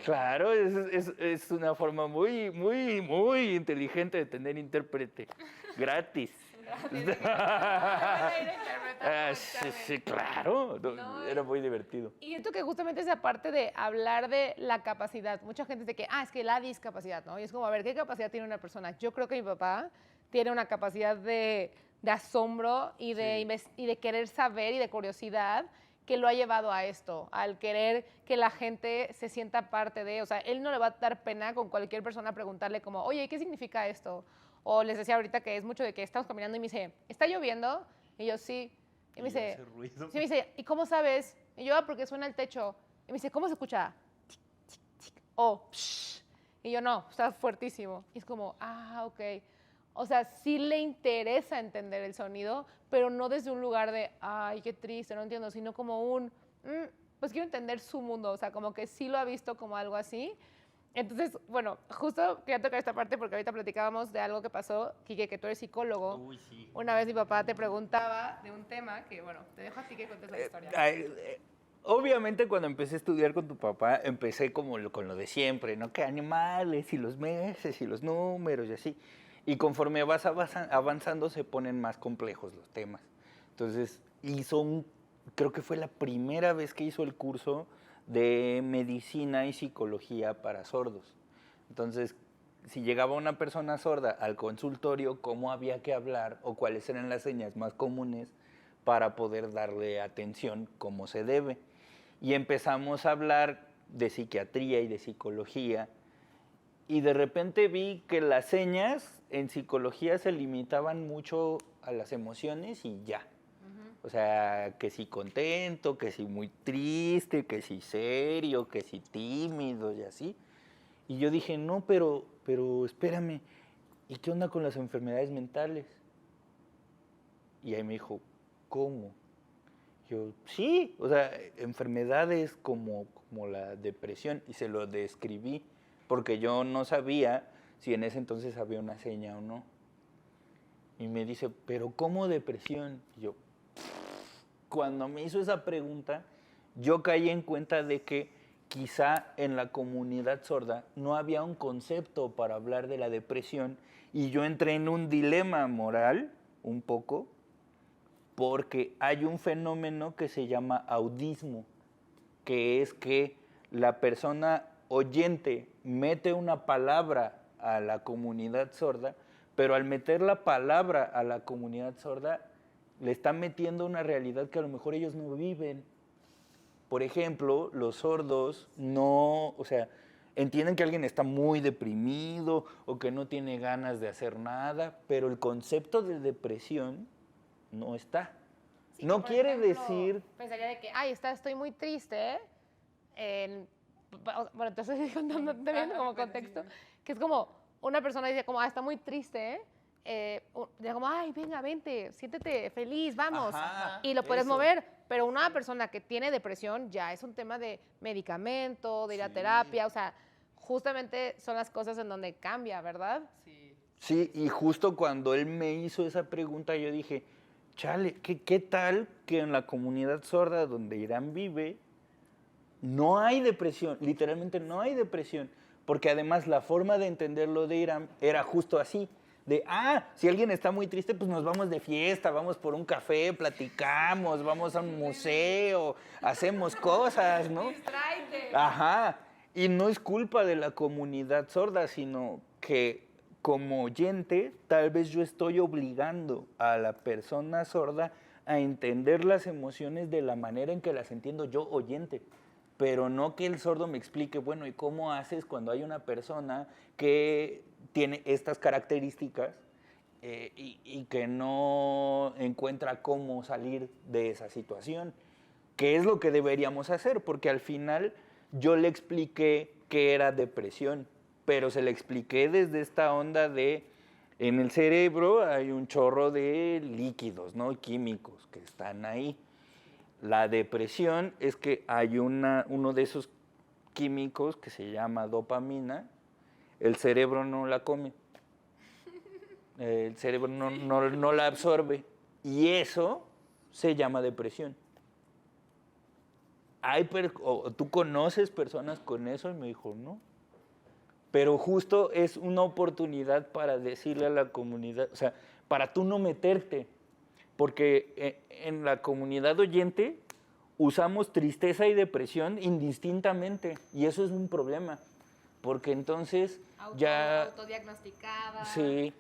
S1: Claro, es una forma muy, muy, muy inteligente de tener intérprete, gratis. Sí, claro, era muy divertido.
S2: Y siento que justamente esa parte de hablar de la capacidad, mucha gente dice que, es que la discapacidad, ¿no? Y es como, a ver, ¿qué capacidad tiene una persona? Yo creo que mi papá tiene una capacidad de asombro y de querer saber y de curiosidad que lo ha llevado a esto, al querer que la gente se sienta parte de, o sea, él no le va a dar pena con cualquier persona preguntarle como, oye, ¿qué significa esto? O les decía ahorita que es mucho de que estamos caminando y me dice, ¿está lloviendo? Y yo, sí. Y me dice, sí, me dice, ¿y cómo sabes? Y yo, porque suena el techo. Y me dice, ¿cómo se escucha? Tic, tic, tic. O, psh. Y yo, no, está fuertísimo. Y es como, ok. O sea, sí le interesa entender el sonido, pero no desde un lugar de, ay, qué triste, no entiendo, sino como pues quiero entender su mundo. O sea, como que sí lo ha visto como algo así. Entonces, bueno, justo quería tocar esta parte porque ahorita platicábamos de algo que pasó, Quique, que tú eres psicólogo.
S1: Uy, sí.
S2: Una vez mi papá te preguntaba de un tema que, bueno, te dejo a ti que cuentes la historia.
S1: Obviamente cuando empecé a estudiar con tu papá, empecé como con lo de siempre, ¿no? Que animales y los meses y los números y así. Y conforme vas avanzando se ponen más complejos los temas. Entonces creo que fue la primera vez que hizo el curso de medicina y psicología para sordos. Entonces, si llegaba una persona sorda al consultorio, cómo había que hablar o cuáles eran las señas más comunes para poder darle atención como se debe. Y empezamos a hablar de psiquiatría y de psicología, y de repente vi que las señas en psicología se limitaban mucho a las emociones y ya. O sea, que si contento, que si muy triste, que si serio, que si tímido y así. Y yo dije, no, pero espérame, ¿y qué onda con las enfermedades mentales? Y ahí me dijo, ¿cómo? Yo, sí, o sea, enfermedades como la depresión, y se lo describí, porque yo no sabía si en ese entonces había una seña o no. Y me dice, ¿pero cómo depresión? Y yo, cuando me hizo esa pregunta, yo caí en cuenta de que quizá en la comunidad sorda no había un concepto para hablar de la depresión, y yo entré en un dilema moral, un poco, porque hay un fenómeno que se llama audismo, que es que la persona oyente mete una palabra a la comunidad sorda, pero al meter la palabra a la comunidad sorda, le está metiendo una realidad que a lo mejor ellos no viven. Por ejemplo, los sordos no, o sea, entienden que alguien está muy deprimido o que no tiene ganas de hacer nada, pero el concepto de depresión no está.
S2: Sí,
S1: No
S2: por
S1: quiere
S2: ejemplo,
S1: decir...
S2: pensaría de que, ay, estoy muy triste, bueno, te estoy contando también
S3: Ajá,
S2: como
S3: bueno,
S2: contexto,
S3: sí.
S2: que es como, una persona dice como, está muy triste, dice como, ay, venga, vente, siéntete feliz, vamos,
S1: Ajá,
S2: y lo puedes
S1: eso.
S2: mover, pero una persona que tiene depresión ya es un tema de medicamento, de ir a
S1: Sí.
S2: terapia, o sea, justamente son las cosas en donde cambia, ¿verdad?
S3: Sí.
S1: Sí, y justo cuando él me hizo esa pregunta, yo dije, chale, ¿qué tal que en la comunidad sorda donde Irán vive no hay depresión? Literalmente no hay depresión, porque además la forma de entenderlo de Irán era justo así, de, si alguien está muy triste, pues nos vamos de fiesta, vamos por un café, platicamos, vamos a un museo, hacemos cosas, ¿no?
S2: Distráete.
S1: Ajá, y no es culpa de la comunidad sorda, sino que como oyente, tal vez yo estoy obligando a la persona sorda a entender las emociones de la manera en que las entiendo yo, oyente. Pero no que el sordo me explique, bueno, ¿y cómo haces cuando hay una persona que tiene estas características y que no encuentra cómo salir de esa situación? ¿Qué es lo que deberíamos hacer? Porque al final yo le expliqué que era depresión, pero se le expliqué desde esta onda de, en el cerebro hay un chorro de líquidos, ¿no? Químicos que están ahí. La depresión es que hay uno de esos químicos que se llama dopamina, el cerebro no la come, el cerebro no la absorbe, y eso se llama depresión. ¿Tú conoces personas con eso? Y me dijo, no. Pero justo es una oportunidad para decirle a la comunidad, o sea, para tú no meterte, porque en la comunidad oyente usamos tristeza y depresión indistintamente, y eso es un problema, porque entonces ya...
S2: Autodiagnosticada.
S1: Sí,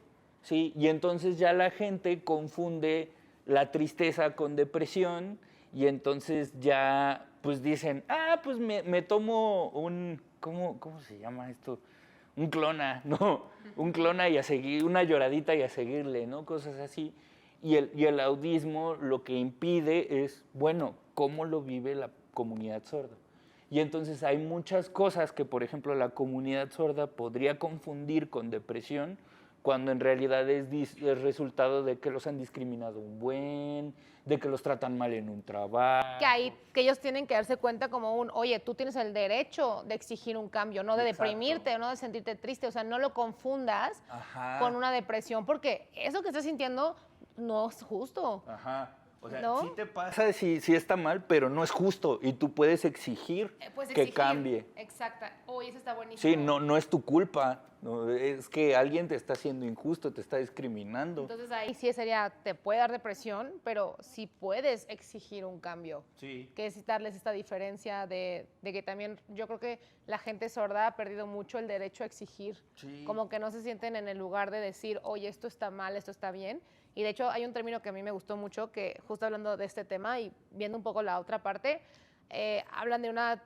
S1: sí, y entonces ya la gente confunde la tristeza con depresión, y entonces ya pues dicen, pues me tomo un, ¿cómo se llama esto? Un clona, ¿no? Un clona y a seguir, una lloradita y a seguirle, ¿no? Cosas así. Y el audismo lo que impide es, bueno, ¿cómo lo vive la comunidad sorda? Y entonces hay muchas cosas que, por ejemplo, la comunidad sorda podría confundir con depresión, cuando en realidad es resultado de que los han discriminado de que los tratan mal en un trabajo.
S2: Que ellos tienen que darse cuenta como oye, tú tienes el derecho de exigir un cambio, no de
S1: Exacto.
S2: deprimirte, no de sentirte triste, o sea, no lo confundas
S1: Ajá.
S2: con una depresión, porque eso que estás sintiendo no es justo.
S1: Ajá. O sea,
S2: ¿no?
S1: sí te pasa, sí está mal, pero no es justo, y tú puedes exigir que cambie.
S2: Exacto. Oye, eso está buenísimo.
S1: Sí, no es tu culpa, no, es que alguien te está haciendo injusto, te está discriminando.
S2: Entonces ahí sí sería, te puede dar depresión, pero sí puedes exigir un cambio.
S1: Sí.
S2: Que es darles esta diferencia de que también yo creo que la gente sorda ha perdido mucho el derecho a exigir.
S1: Sí.
S2: Como que no se sienten en el lugar de decir, oye, esto está mal, esto está bien. Y de hecho hay un término que a mí me gustó mucho, que justo hablando de este tema y viendo un poco la otra parte, hablan de una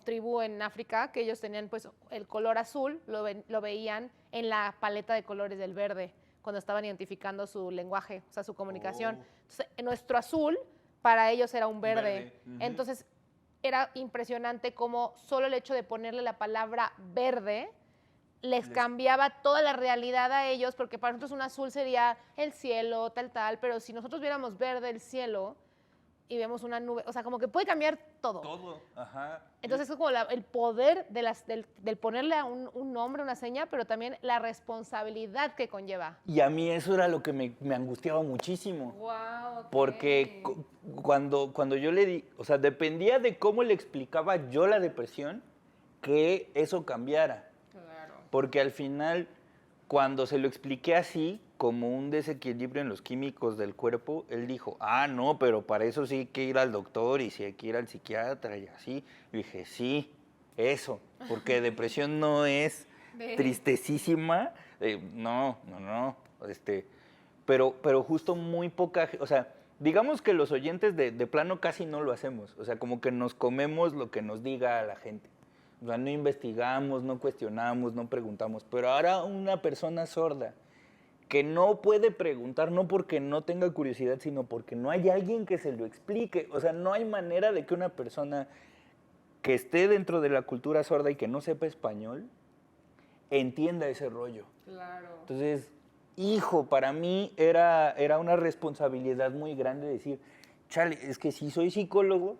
S2: tribu en África que ellos tenían pues el color azul, lo veían en la paleta de colores del verde, cuando estaban identificando su lenguaje, o sea, su comunicación. Entonces, nuestro azul para ellos era un verde. Entonces, era impresionante cómo solo el hecho de ponerle la palabra verde les cambiaba toda la realidad a ellos, porque para nosotros un azul sería el cielo, tal, pero si nosotros viéramos verde el cielo, y vemos una nube. O sea, como que puede cambiar todo.
S1: Todo, ajá.
S2: Entonces es como el poder del ponerle a un nombre, una seña, pero también la responsabilidad que conlleva.
S1: Y a mí eso era lo que me angustiaba muchísimo.
S2: Wow,
S1: Porque cuando yo le di, o sea, dependía de cómo le explicaba yo la depresión, que eso cambiara.
S2: Claro.
S1: Porque al final, cuando se lo expliqué así, como un desequilibrio en los químicos del cuerpo, él dijo, no, pero para eso sí hay que ir al doctor y sí hay que ir al psiquiatra y así. Y dije, sí, eso, porque depresión no es tristecísima, no, pero justo muy poca, o sea, digamos que los oyentes de plano casi no lo hacemos, o sea, como que nos comemos lo que nos diga la gente. O sea, no investigamos, no cuestionamos, no preguntamos. Pero ahora una persona sorda que no puede preguntar, no porque no tenga curiosidad, sino porque no hay alguien que se lo explique. O sea, no hay manera de que una persona que esté dentro de la cultura sorda y que no sepa español entienda ese rollo.
S2: Claro.
S1: Entonces, hijo, para mí era una responsabilidad muy grande decir, chale, es que sí soy psicólogo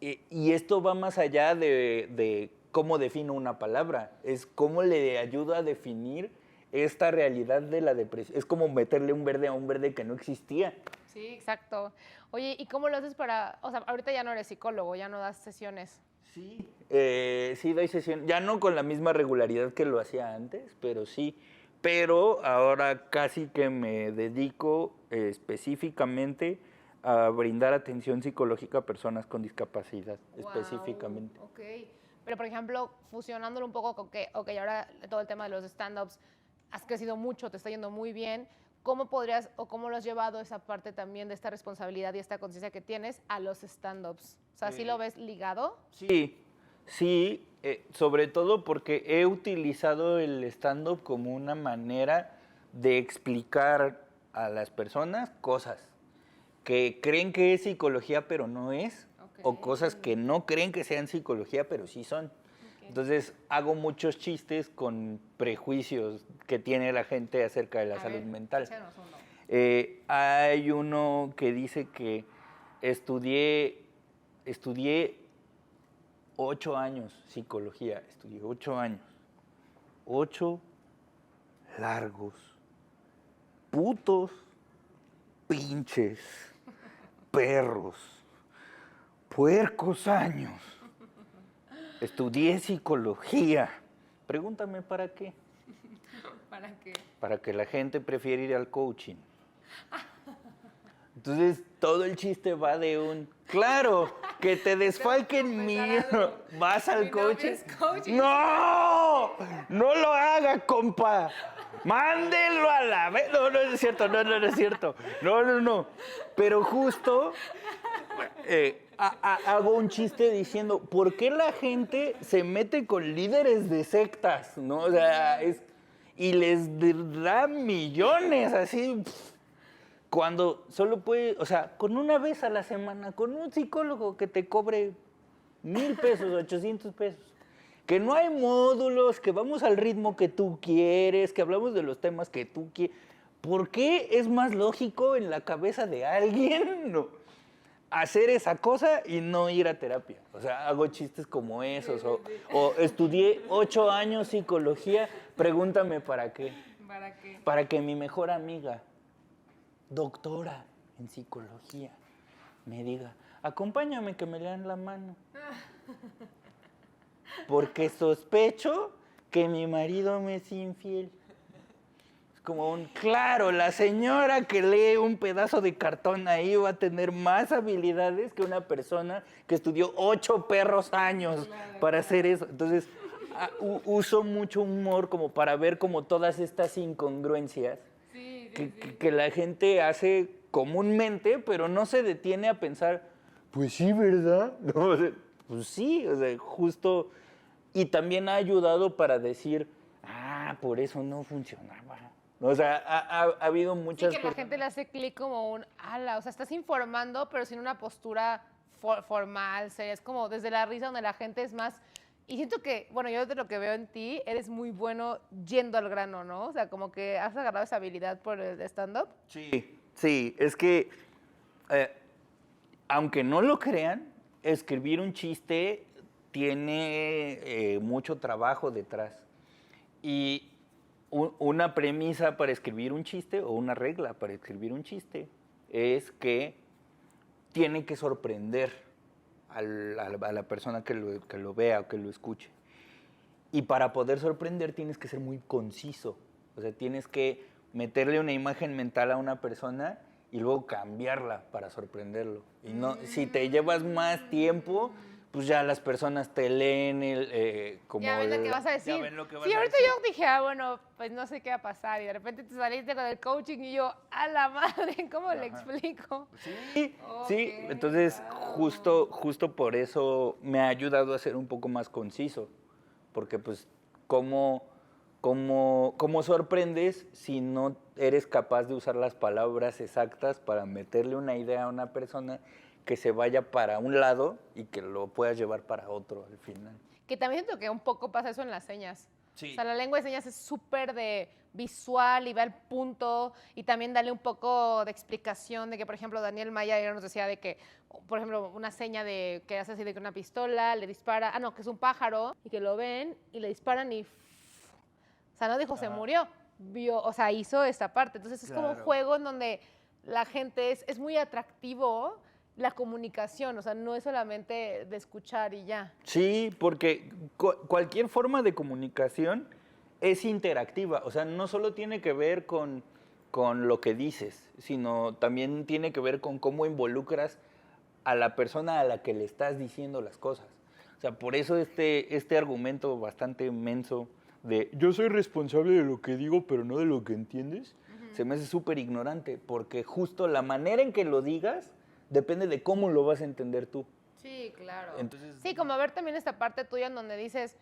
S1: y esto va más allá de cómo defino una palabra, es cómo le ayudo a definir esta realidad de la depresión. Es como meterle un verde a un verde que no existía.
S2: Sí, exacto. Oye, ¿y cómo lo haces para, o sea, ahorita ya no eres psicólogo, ya no das sesiones?
S1: Sí, sí doy sesión, ya no con la misma regularidad que lo hacía antes, pero sí. Pero ahora casi que me dedico específicamente a brindar atención psicológica a personas con discapacidad, específicamente.
S2: Ok, pero por ejemplo, fusionándolo un poco con que, ok, ahora todo el tema de los stand-ups, has crecido mucho, te está yendo muy bien, ¿cómo podrías o cómo lo has llevado esa parte también de esta responsabilidad y esta conciencia que tienes a los stand-ups? O sea, ¿sí lo ves ligado?
S1: Sí, sí, sobre todo porque he utilizado el stand-up como una manera de explicar a las personas cosas que creen que es psicología pero no es, o cosas que no creen que sean psicología pero sí son. Entonces hago muchos chistes con prejuicios que tiene la gente acerca de la salud mental. Hay uno que dice que estudié 8 años psicología, estudié 8 años. 8 largos, putos, pinches, perros, puercos años. Estudié psicología. Pregúntame para qué.
S2: ¿Para qué?
S1: Para que la gente prefiera ir al coaching. Entonces, todo el chiste va de claro, que te desfalquen vas al coaching. ¡No! ¡No lo haga, compa! ¡Mándelo a la vez! No, no es cierto, no es cierto. No. Pero justo hago un chiste diciendo, ¿por qué la gente se mete con líderes de sectas? ¿No? O sea, y les da millones así. Cuando solo puede, o sea, con una vez a la semana, con un psicólogo que te cobre 1,000 pesos, 800 pesos. Que no hay módulos, que vamos al ritmo que tú quieres, que hablamos de los temas que tú quieres. ¿Por qué es más lógico en la cabeza de alguien hacer esa cosa y no ir a terapia? O sea, hago chistes como esos. O estudié 8 años psicología, pregúntame para qué.
S2: ¿Para qué?
S1: Para que mi mejor amiga, doctora en psicología, me diga, acompáñame que me lean la mano. Porque sospecho que mi marido me es infiel. Es como claro, la señora que lee un pedazo de cartón ahí va a tener más habilidades que una persona que estudió 8 perros años para hacer eso. Entonces, uso mucho humor como para ver como todas estas incongruencias que la gente hace comúnmente, pero no se detiene a pensar, pues sí, ¿verdad? No, o sea, pues sí, o sea, justo. Y también ha ayudado para decir, por eso no funcionaba. O sea, ha habido muchas
S2: Sí, que la gente le hace clic como o sea, estás informando, pero sin una postura formal, seria. Es como desde la risa donde la gente es más. Y siento que, bueno, yo de lo que veo en ti, eres muy bueno yendo al grano, ¿no? O sea, como que has agarrado esa habilidad por el stand-up.
S1: Sí, es que aunque no lo crean, escribir un chiste tiene mucho trabajo detrás. Y una premisa para escribir un chiste o una regla para escribir un chiste es que tiene que sorprender a la persona que lo vea o que lo escuche. Y para poder sorprender tienes que ser muy conciso. O sea, tienes que meterle una imagen mental a una persona y luego cambiarla para sorprenderlo. Y no, si te llevas más tiempo, pues ya las personas te leen como...
S2: Ya ven lo que vas a decir.
S1: Ya ven lo que vas
S2: Sí,
S1: a
S2: ahorita
S1: decir.
S2: yo dije, bueno, pues no sé qué va a pasar. Y de repente te saliste con el coaching y yo, a la madre, ¿cómo le explico?
S1: Sí,
S2: Ok,
S1: sí. Entonces,
S2: wow.
S1: justo por eso me ha ayudado a ser un poco más conciso. Porque pues, ¿cómo sorprendes si no eres capaz de usar las palabras exactas para meterle una idea a una persona que se vaya para un lado y que lo puedas llevar para otro al final?
S2: Que también siento que un poco pasa eso en las señas.
S1: Sí.
S2: O sea, la lengua de señas es súper de visual y va al punto y también darle un poco de explicación de que, por ejemplo, Daniel Maya ayer nos decía de que, por ejemplo, una seña de que hace así de que una pistola le dispara, que es un pájaro y que lo ven y le disparan y... O sea, no dijo se murió, vio, o sea, hizo esta parte. Entonces es como un
S1: Claro.
S2: juego en donde la gente es muy atractivo la comunicación, o sea, no es solamente de escuchar y ya.
S1: Sí, porque cualquier forma de comunicación es interactiva. O sea, no solo tiene que ver con lo que dices, sino también tiene que ver con cómo involucras a la persona a la que le estás diciendo las cosas. O sea, por eso este argumento bastante menso de yo soy responsable de lo que digo, pero no de lo que entiendes, se me hace súper ignorante, porque justo la manera en que lo digas depende de cómo lo vas a entender tú.
S2: Sí, claro.
S1: Entonces,
S2: Sí, como ver también esta parte tuya en donde dices,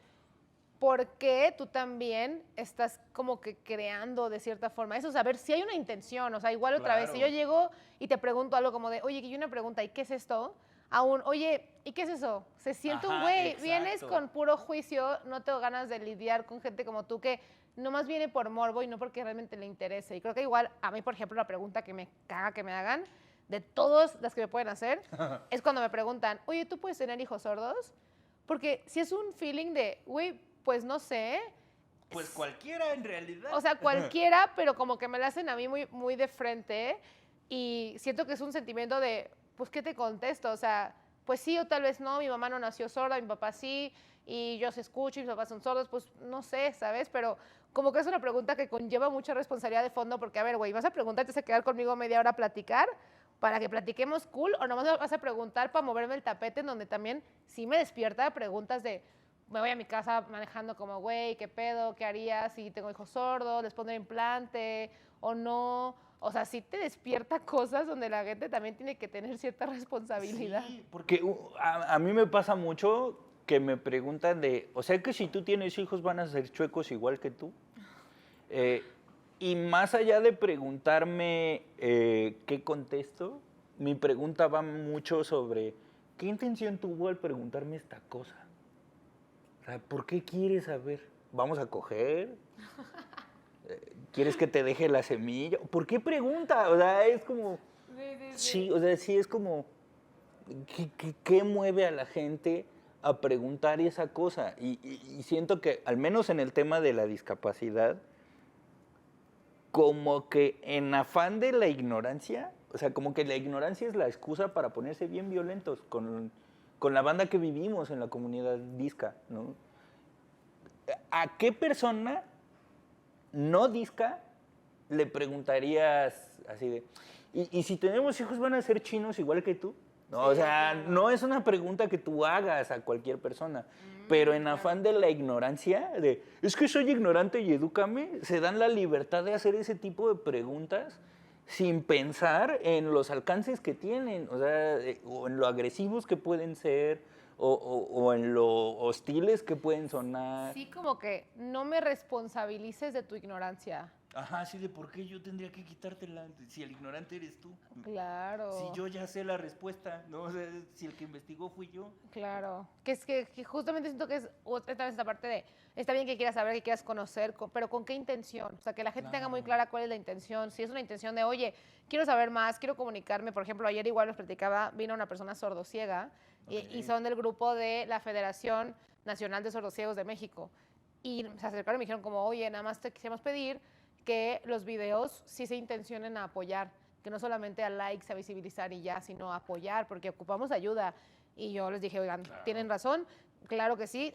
S2: ¿por qué tú también estás como que creando de cierta forma eso? O sea, ver si hay una intención, o sea, igual otra vez, si yo
S1: Claro.
S2: llego y te pregunto algo como de, oye, que hay una pregunta, ¿y qué es esto? Aún, oye, ¿y qué es eso? Se siente un
S1: Ajá,
S2: güey, vienes
S1: exacto.
S2: con puro juicio, no tengo ganas de lidiar con gente como tú que nomás viene por morbo y no porque realmente le interese. Y creo que igual a mí, por ejemplo, la pregunta que me caga que me hagan, de todas las que me pueden hacer, es cuando me preguntan, oye, ¿tú puedes tener hijos sordos? Porque si es un feeling de, güey, pues no sé,
S1: pues cualquiera en realidad.
S2: o sea, cualquiera, pero como que me la hacen a mí muy, muy de frente y siento que es un sentimiento de, pues, ¿qué te contesto? O sea, pues sí o tal vez no, mi mamá no nació sorda, mi papá sí, y yo se escucho y mis papás son sordos, pues no sé, ¿sabes? Pero como que es una pregunta que conlleva mucha responsabilidad de fondo porque, a ver, güey, ¿vas a preguntar, te vas a quedar conmigo media hora a platicar para que platiquemos cool o nomás me vas a preguntar para moverme el tapete en donde también sí me despierta preguntas de me voy a mi casa manejando como, güey, ¿qué pedo? ¿Qué haría si tengo hijos sordos? ¿Les pondré implante o no? O sea, sí te despierta cosas donde la gente también tiene que tener cierta responsabilidad.
S1: Sí, porque a mí me pasa mucho que me preguntan de, o sea que si tú tienes hijos van a ser chuecos igual que tú. Y más allá de preguntarme qué contesto, mi pregunta va mucho sobre qué intención tuvo al preguntarme esta cosa. O sea, ¿por qué quieres saber? ¿Vamos a coger? ¿Quieres que te deje la semilla? ¿Por qué pregunta? O sea, es como... Sí, o sea, sí es como... ¿Qué mueve a la gente a preguntar esa cosa? Y siento que, al menos en el tema de la discapacidad, como que en afán de la ignorancia, o sea, como que la ignorancia es la excusa para ponerse bien violentos con la banda que vivimos en la comunidad disca, ¿no? ¿A qué persona no disca le preguntarías así de, ¿y si tenemos hijos van a ser chinos igual que tú? No,
S2: Sí,
S1: o sea,
S2: claro.
S1: no es una pregunta que tú hagas a cualquier persona, pero en afán de la ignorancia, de, es que soy ignorante y edúcame, se dan la libertad de hacer ese tipo de preguntas sin pensar en los alcances que tienen, o sea, o en lo agresivos que pueden ser, o en lo hostiles que pueden sonar.
S2: Sí, como que no me responsabilices de tu ignorancia.
S1: Ajá, así de por qué yo tendría que quitártela si el ignorante eres tú.
S2: Claro.
S1: Si yo ya sé la respuesta, ¿no? O sea, si el que investigó fui yo.
S2: Claro, que es que justamente siento que es otra vez esta parte de, está bien que quieras saber, que quieras conocer, pero ¿con qué intención? O sea, que la gente tenga muy
S1: Claro.
S2: clara cuál es la intención. Si es una intención de, oye, quiero saber más, quiero comunicarme, por ejemplo, ayer igual les platicaba, vino una persona sordociega y
S1: Ok.
S2: son del grupo de la Federación Nacional de Sordociegos de México. Y se acercaron y me dijeron como, oye, nada más te quisiéramos pedir que los videos sí se intencionen a apoyar, que no solamente a likes, a visibilizar y ya, sino a apoyar, porque ocupamos ayuda. Y yo les dije, oigan,
S1: Claro.
S2: tienen razón, claro que sí,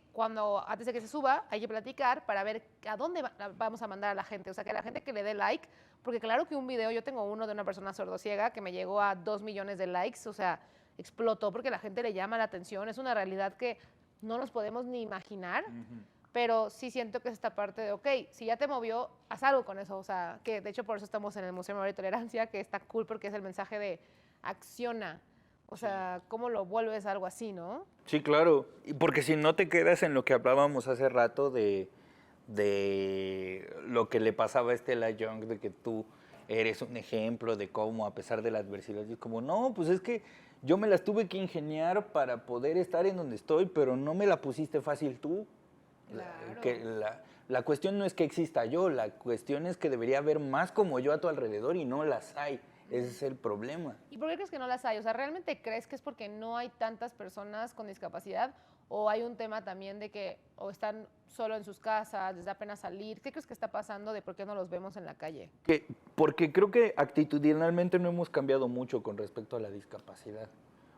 S2: antes de que se suba hay que platicar para ver a dónde vamos a mandar a la gente, o sea, que la gente que le dé like, porque claro que un video, yo tengo uno de una persona sordociega que me llegó a 2 millones de likes, o sea, explotó porque la gente le llama la atención, es una realidad que no nos podemos ni imaginar, pero sí siento que es esta parte de, ok, si ya te movió, haz algo con eso, o sea, que de hecho por eso estamos en el Museo de Memoria y Tolerancia, que está cool porque es el mensaje de acciona. O sea, ¿cómo lo vuelves algo así, no?
S1: Sí, claro. Y porque si no te quedas en lo que hablábamos hace rato de lo que le pasaba a Stella Young, de que tú eres un ejemplo de cómo, a pesar de la adversidad, y es como, no, pues es que yo me las tuve que ingeniar para poder estar en donde estoy, pero no me la pusiste fácil tú.
S2: Claro.
S1: La cuestión no es que exista yo, la cuestión es que debería haber más como yo a tu alrededor y no las hay. Ese es el problema.
S2: ¿Y por qué crees que no las hay? O sea, ¿realmente crees que es porque no hay tantas personas con discapacidad? ¿O hay un tema también de que o están solo en sus casas, les da pena salir? ¿Qué crees que está pasando de por qué no los vemos en la calle?
S1: Porque creo que actitudinalmente no hemos cambiado mucho con respecto a la discapacidad.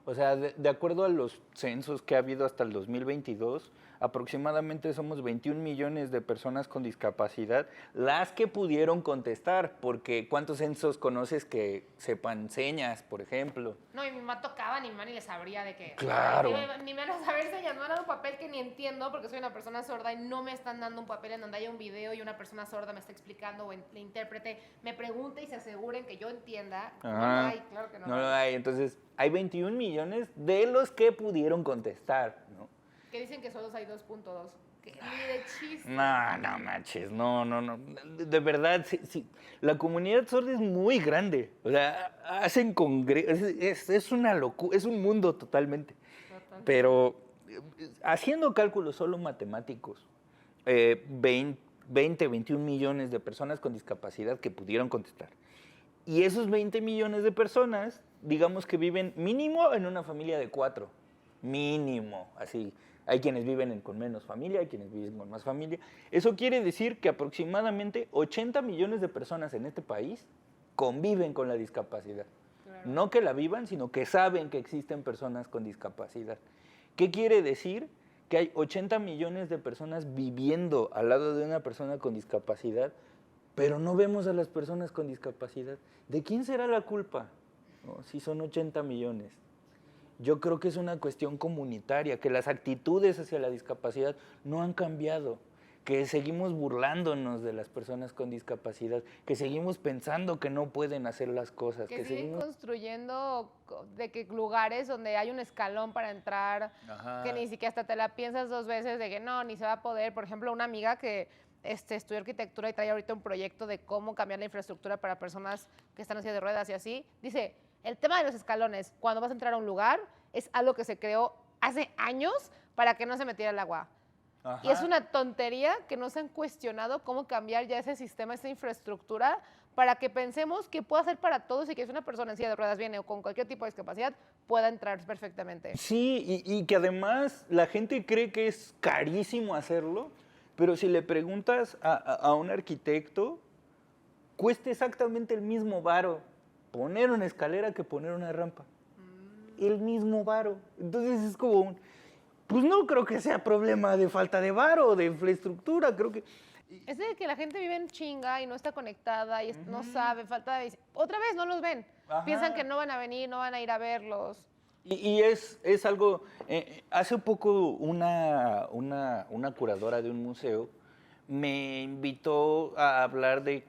S1: O sea, de acuerdo a los censos que ha habido hasta el 2022, aproximadamente somos 21 millones de personas con discapacidad, las que pudieron contestar, porque ¿cuántos censos conoces que sepan señas, por ejemplo?
S2: No, y mi mamá tocaba, ni mi mamá ni le sabría de qué.
S1: Claro.
S2: Ni me van a saber señas, me van a dar un papel que ni entiendo porque soy una persona sorda y no me están dando un papel en donde haya un video y una persona sorda me está explicando o el intérprete me pregunte y se aseguren que yo entienda. No lo hay, claro que no
S1: lo hay. Entonces, hay 21 millones de los que pudieron contestar, ¿no?
S2: Que dicen que solo hay 2.2. Que ni de chiste.
S1: No manches, no. De verdad, sí. La comunidad sorda es muy grande. O sea, hacen congresos, es una locura, es un mundo totalmente. Pero haciendo cálculos solo matemáticos, 21 millones de personas con discapacidad que pudieron contestar. Y esos 20 millones de personas, digamos que viven mínimo en una familia de 4. Mínimo, así. Hay quienes viven con menos familia, hay quienes viven con más familia. Eso quiere decir que aproximadamente 80 millones de personas en este país conviven con la discapacidad. Claro. No que la vivan, sino que saben que existen personas con discapacidad. ¿Qué quiere decir? Que hay 80 millones de personas viviendo al lado de una persona con discapacidad, pero no vemos a las personas con discapacidad. ¿De quién será la culpa? ¿No? Si son 80 millones. Yo creo que es una cuestión comunitaria, que las actitudes hacia la discapacidad no han cambiado, que seguimos burlándonos de las personas con discapacidad, que seguimos pensando que no pueden hacer las cosas.
S2: Que siguen construyendo de que lugares donde hay un escalón para entrar, Ajá. que ni siquiera hasta te la piensas 2 veces de que no, ni se va a poder. Por ejemplo, una amiga que estudió arquitectura y trae ahorita un proyecto de cómo cambiar la infraestructura para personas que están en silla de ruedas y así, dice, el tema de los escalones, cuando vas a entrar a un lugar, es algo que se creó hace años para que no se metiera el agua. Ajá. Y es una tontería que no se han cuestionado cómo cambiar ya ese sistema, esa infraestructura, para que pensemos que pueda ser para todos y que si una persona en silla de ruedas viene o con cualquier tipo de discapacidad, pueda entrar perfectamente.
S1: Sí, y que además la gente cree que es carísimo hacerlo, pero si le preguntas a un arquitecto, cuesta exactamente el mismo varo poner una escalera que poner una rampa. El mismo varo. Entonces es como pues no creo que sea problema de falta de varo o de infraestructura, creo que...
S2: Es de que la gente vive en chinga y no está conectada y no sabe, falta de... Otra vez no los ven. Ajá. Piensan que no van a venir, no van a ir a verlos.
S1: Y es algo... hace poco una curadora de un museo me invitó a hablar de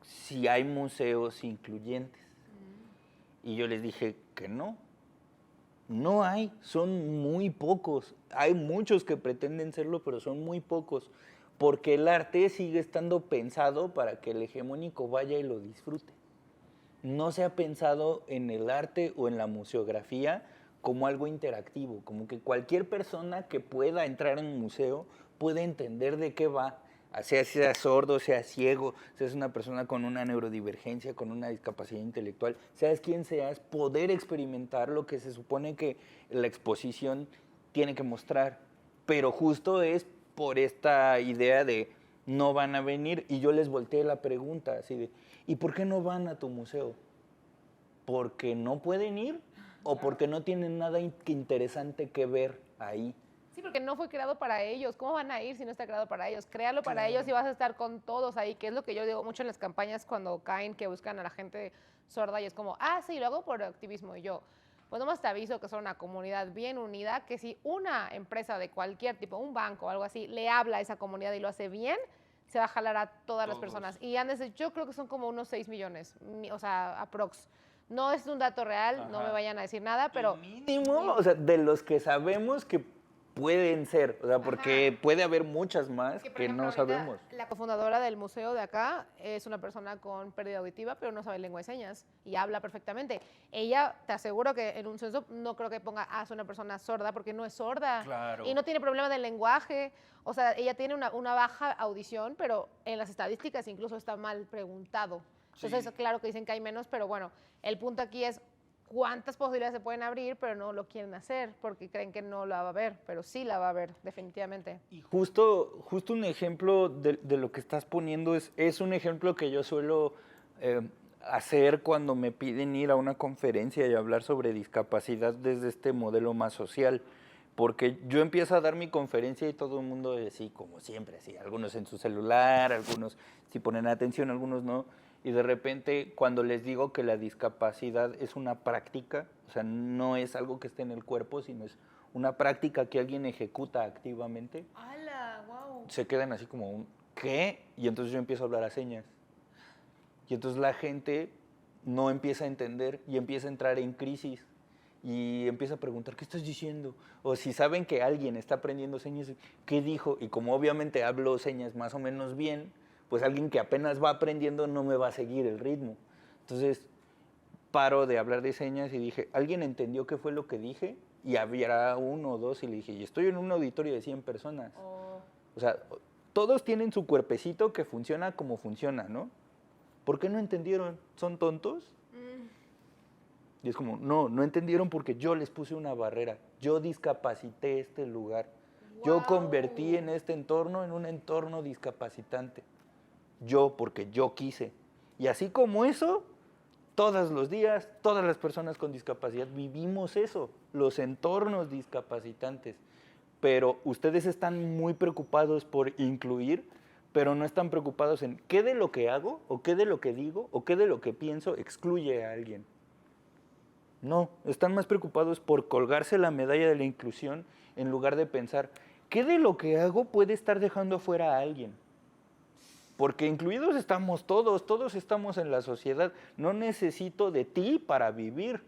S1: si hay museos incluyentes. Y yo les dije que no. No hay, son muy pocos. Hay muchos que pretenden serlo, pero son muy pocos. porque el arte sigue estando pensado para que el hegemónico vaya y lo disfrute. No se ha pensado en el arte o en la museografía como algo interactivo, como que cualquier persona que pueda entrar en un museo puede entender de qué va, sea sordo, sea ciego, seas una persona con una neurodivergencia, con una discapacidad intelectual, seas quien seas, poder experimentar lo que se supone que la exposición tiene que mostrar. Pero justo es por esta idea de no van a venir, y yo les volteé la pregunta así de, ¿y por qué no van a tu museo? ¿Porque no pueden ir o porque no tienen nada interesante que ver ahí?
S2: Sí, porque no fue creado para ellos. ¿Cómo van a ir si no está creado para ellos? Créalo para ellos y vas a estar con todos ahí, que es lo que yo digo mucho en las campañas cuando caen, que buscan a la gente sorda y es como, ah, sí, lo hago por activismo. Y yo, pues nomás te aviso que son una comunidad bien unida, que si una empresa de cualquier tipo, un banco o algo así, le habla a esa comunidad y lo hace bien, se va a jalar a todas las personas. Y antes, yo creo que son como unos 6 millones, o sea, aprox. No es un dato real, no me vayan a decir nada, pero...
S1: Mínimo, o sea, de los que sabemos que pueden ser, o sea, porque puede haber muchas más
S2: por
S1: que
S2: ejemplo,
S1: no
S2: ahorita
S1: sabemos.
S2: La cofundadora del museo de acá es una persona con pérdida auditiva, pero no sabe lengua de señas y habla perfectamente. Ella, te aseguro que en un censo no creo que ponga, es una persona sorda, porque no es sorda.
S1: Claro.
S2: Y no tiene problema del lenguaje. O sea, ella tiene una baja audición, pero en las estadísticas incluso está mal preguntado. Entonces, claro que dicen que hay menos, pero bueno, el punto aquí es cuántas posibilidades se pueden abrir, pero no lo quieren hacer porque creen que no la va a haber, pero sí la va a haber, definitivamente.
S1: Y justo un ejemplo de lo que estás poniendo es un ejemplo que yo suelo hacer cuando me piden ir a una conferencia y hablar sobre discapacidad desde este modelo más social. Porque yo empiezo a dar mi conferencia y todo el mundo así, como siempre, así, algunos en su celular, algunos sí ponen atención, algunos no. Y de repente, cuando les digo que la discapacidad es una práctica, o sea, no es algo que esté en el cuerpo, sino es una práctica que alguien ejecuta activamente,
S2: ¡Hala! ¡Wow!
S1: se quedan así como, ¿qué? Y entonces yo empiezo a hablar a señas. Y entonces la gente no empieza a entender y empieza a entrar en crisis. Y empieza a preguntar, ¿qué estás diciendo? O si saben que alguien está aprendiendo señas, ¿qué dijo? Y como obviamente hablo señas más o menos bien, pues alguien que apenas va aprendiendo no me va a seguir el ritmo. Entonces, paro de hablar de señas y dije, ¿alguien entendió qué fue lo que dije? Y había uno o dos y le dije, y estoy en un auditorio de 100 personas.
S2: Oh.
S1: O sea, todos tienen su cuerpecito que funciona como funciona, ¿no? ¿Por qué no entendieron? ¿Son tontos? Y es como, no entendieron porque yo les puse una barrera. Yo discapacité este lugar. Yo convertí en este entorno en un entorno discapacitante. Yo, porque yo quise. Y así como eso, todos los días, todas las personas con discapacidad vivimos eso, los entornos discapacitantes. Pero ustedes están muy preocupados por incluir, pero no están preocupados en qué de lo que hago, o qué de lo que digo, o qué de lo que pienso excluye a alguien. No, están más preocupados por colgarse la medalla de la inclusión en lugar de pensar, ¿qué de lo que hago puede estar dejando afuera a alguien? Porque incluidos estamos todos estamos en la sociedad. No necesito de ti para vivir.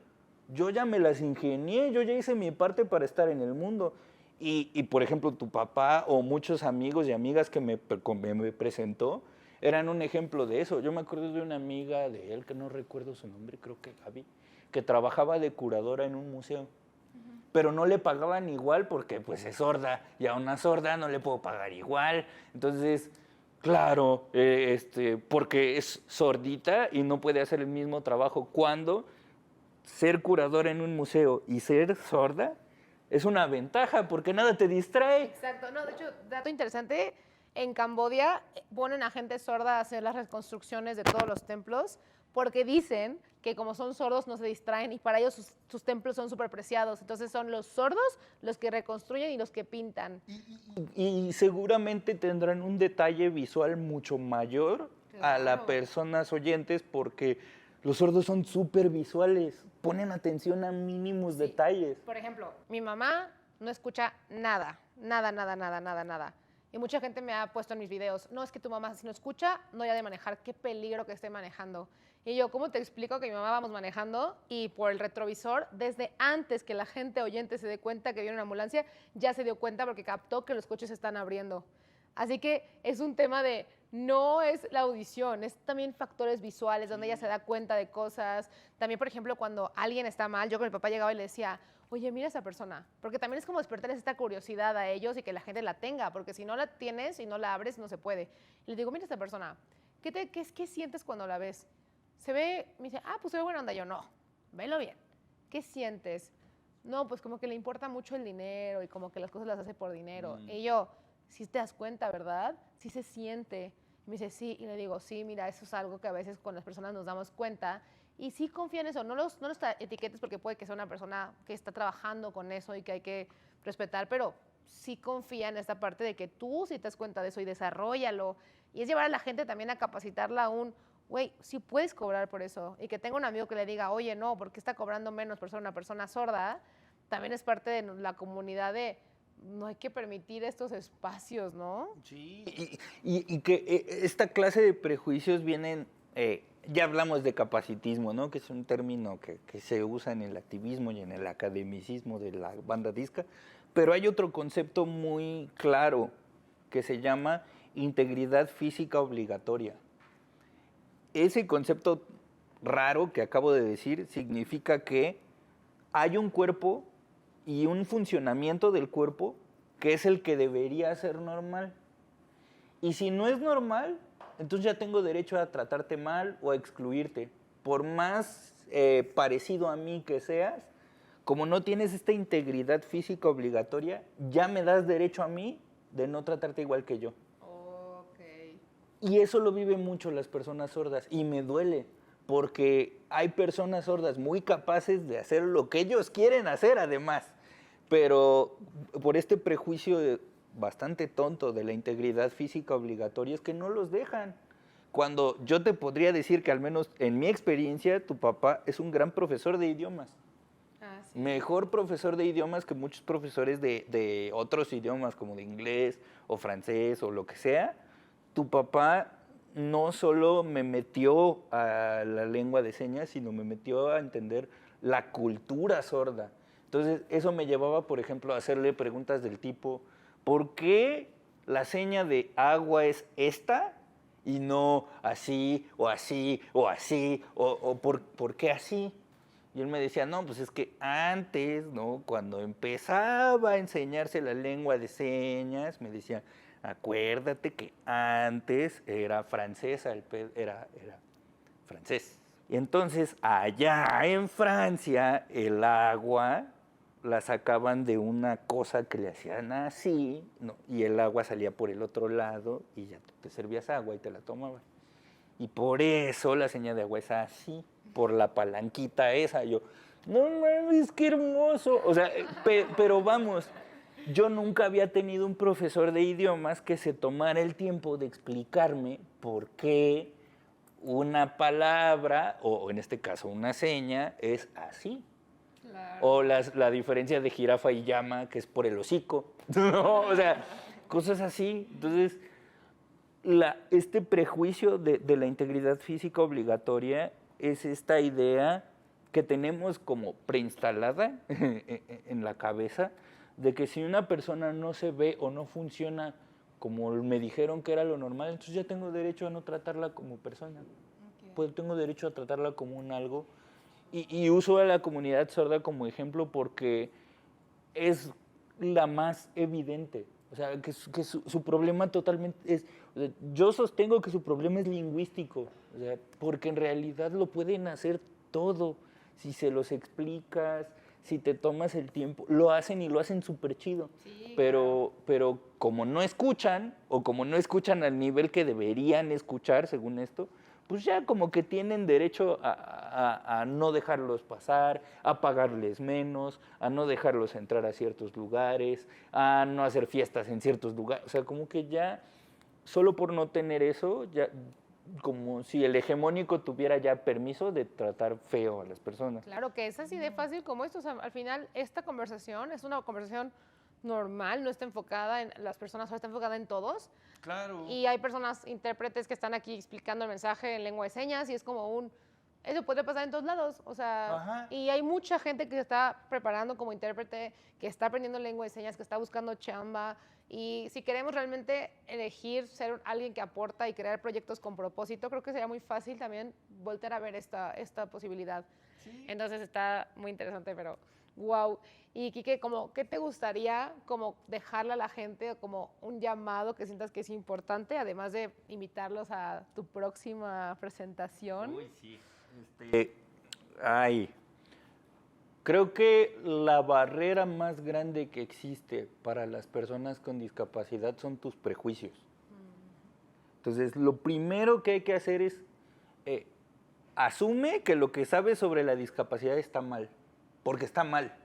S1: Yo ya me las ingenié, yo ya hice mi parte para estar en el mundo. Y por ejemplo, tu papá o muchos amigos y amigas que me presentó eran un ejemplo de eso. Yo me acuerdo de una amiga de él, que no recuerdo su nombre, creo que Gaby, que trabajaba de curadora en un museo. Pero no le pagaban igual porque pues es sorda, y a una sorda no le puedo pagar igual. Entonces, claro, porque es sordita y no puede hacer el mismo trabajo, cuando ser curadora en un museo y ser sorda es una ventaja porque nada te distrae.
S2: Exacto. No, de hecho, dato interesante, en Camboya ponen a gente sorda a hacer las reconstrucciones de todos los templos porque dicen que como son sordos no se distraen y para ellos sus templos son súper preciados. Entonces son los sordos los que reconstruyen y los que pintan.
S1: Y seguramente tendrán un detalle visual mucho mayor a las personas oyentes porque los sordos son súper visuales, ponen atención a mínimos detalles.
S2: Por ejemplo, mi mamá no escucha nada. Y mucha gente me ha puesto en mis videos, no, es que tu mamá si no escucha, no haya de manejar, qué peligro que esté manejando. Y yo, ¿cómo te explico que mi mamá vamos manejando y por el retrovisor, desde antes que la gente oyente se dé cuenta que viene una ambulancia, ya se dio cuenta porque captó que los coches se están abriendo? Así que es un tema de, no es la audición, es también factores visuales, donde ella se da cuenta de cosas. También, por ejemplo, cuando alguien está mal, yo con mi papá llegaba y le decía, oye, mira a esa persona, porque también es como despertarles esta curiosidad a ellos y que la gente la tenga, porque si no la tienes y no la abres, no se puede. Y le digo, mira a esta persona, ¿qué sientes cuando la ves? Se ve, me dice, pues se ve buena onda. Yo, no, velo bien. ¿Qué sientes? No, pues como que le importa mucho el dinero y como que las cosas las hace por dinero. Y yo, sí te das cuenta, ¿verdad? Sí se siente. Y me dice, sí. Y le digo, sí, mira, eso es algo que a veces con las personas nos damos cuenta. Y sí confía en eso. No los etiquetes porque puede que sea una persona que está trabajando con eso y que hay que respetar, pero sí confía en esta parte de que tú sí te das cuenta de eso y desarróllalo. Y es llevar a la gente también a capacitarla a un, güey, sí puedes cobrar por eso. Y que tenga un amigo que le diga, oye, no, ¿por qué está cobrando menos por ser una persona sorda? También es parte de la comunidad de, no hay que permitir estos espacios, ¿no?
S1: Sí. Y que esta clase de prejuicios vienen, ya hablamos de capacitismo, ¿no? Que es un término que se usa en el activismo y en el academicismo de la banda disca, pero hay otro concepto muy claro que se llama integridad física obligatoria. Ese concepto raro que acabo de decir significa que hay un cuerpo y un funcionamiento del cuerpo que es el que debería ser normal. Y si no es normal, entonces ya tengo derecho a tratarte mal o a excluirte. Por más parecido a mí que seas, como no tienes esta integridad física obligatoria, ya me das derecho a mí de no tratarte igual que yo. Y eso lo viven mucho las personas sordas y me duele porque hay personas sordas muy capaces de hacer lo que ellos quieren hacer además, pero por este prejuicio bastante tonto de la integridad física obligatoria es que no los dejan. Cuando yo te podría decir que al menos en mi experiencia tu papá es un gran profesor de idiomas.
S2: Sí.
S1: Mejor profesor de idiomas que muchos profesores de otros idiomas como de inglés o francés o lo que sea. Tu papá no solo me metió a la lengua de señas, sino me metió a entender la cultura sorda. Entonces, eso me llevaba, por ejemplo, a hacerle preguntas del tipo, ¿por qué la seña de agua es esta y no así, o así, o así, o por qué así? Y él me decía, no, pues es que antes, ¿no? Cuando empezaba a enseñarse la lengua de señas, me decía, acuérdate que antes era francesa, era francés. Y entonces allá en Francia el agua la sacaban de una cosa que le hacían así, ¿no? Y el agua salía por el otro lado y ya te servías agua y te la tomabas. Y por eso la señal de agua es así, por la palanquita esa. Yo, no mames, qué hermoso. O sea, pero vamos, yo nunca había tenido un profesor de idiomas que se tomara el tiempo de explicarme por qué una palabra, o en este caso una seña, es así.
S2: Claro.
S1: O la diferencia de jirafa y llama, que es por el hocico. ¿No? O sea, cosas así. Entonces, este prejuicio de la integridad física obligatoria es esta idea que tenemos como preinstalada en la cabeza de que si una persona no se ve o no funciona como me dijeron que era lo normal, entonces ya tengo derecho a no tratarla como persona. Pues tengo derecho a tratarla como un algo. Y uso a la comunidad sorda como ejemplo porque es la más evidente. O sea, que su problema totalmente es... O sea, yo sostengo que su problema es lingüístico, o sea, porque en realidad lo pueden hacer todo. Si se los explicas, si te tomas el tiempo, lo hacen y lo hacen súper chido.
S2: Sí,
S1: pero como no escuchan, o como no escuchan al nivel que deberían escuchar, según esto, pues ya como que tienen derecho a no dejarlos pasar, a pagarles menos, a no dejarlos entrar a ciertos lugares, a no hacer fiestas en ciertos lugares. O sea, como que ya, solo por no tener eso, ya como si el hegemónico tuviera ya permiso de tratar feo a las personas.
S2: Claro que es así de fácil como esto. O sea, al final, esta conversación es una conversación normal, no está enfocada en las personas, está enfocada en todos.
S4: Claro.
S2: Y hay personas, intérpretes que están aquí explicando el mensaje en lengua de señas y es como eso puede pasar en todos lados, o sea,
S1: Ajá.
S2: y hay mucha gente que se está preparando como intérprete, que está aprendiendo lengua de señas, que está buscando chamba, y si queremos realmente elegir ser alguien que aporta y crear proyectos con propósito, creo que sería muy fácil también volver a ver esta posibilidad. Entonces está muy interesante, pero wow. Y Quique, como, ¿qué te gustaría como dejarle a la gente, como un llamado que sientas que es importante, además de invitarlos a tu próxima presentación?
S1: Uy, sí. Ay, creo que la barrera más grande que existe para las personas con discapacidad son tus prejuicios. Entonces, lo primero que hay que hacer es asume que lo que sabes sobre la discapacidad está mal, porque está mal,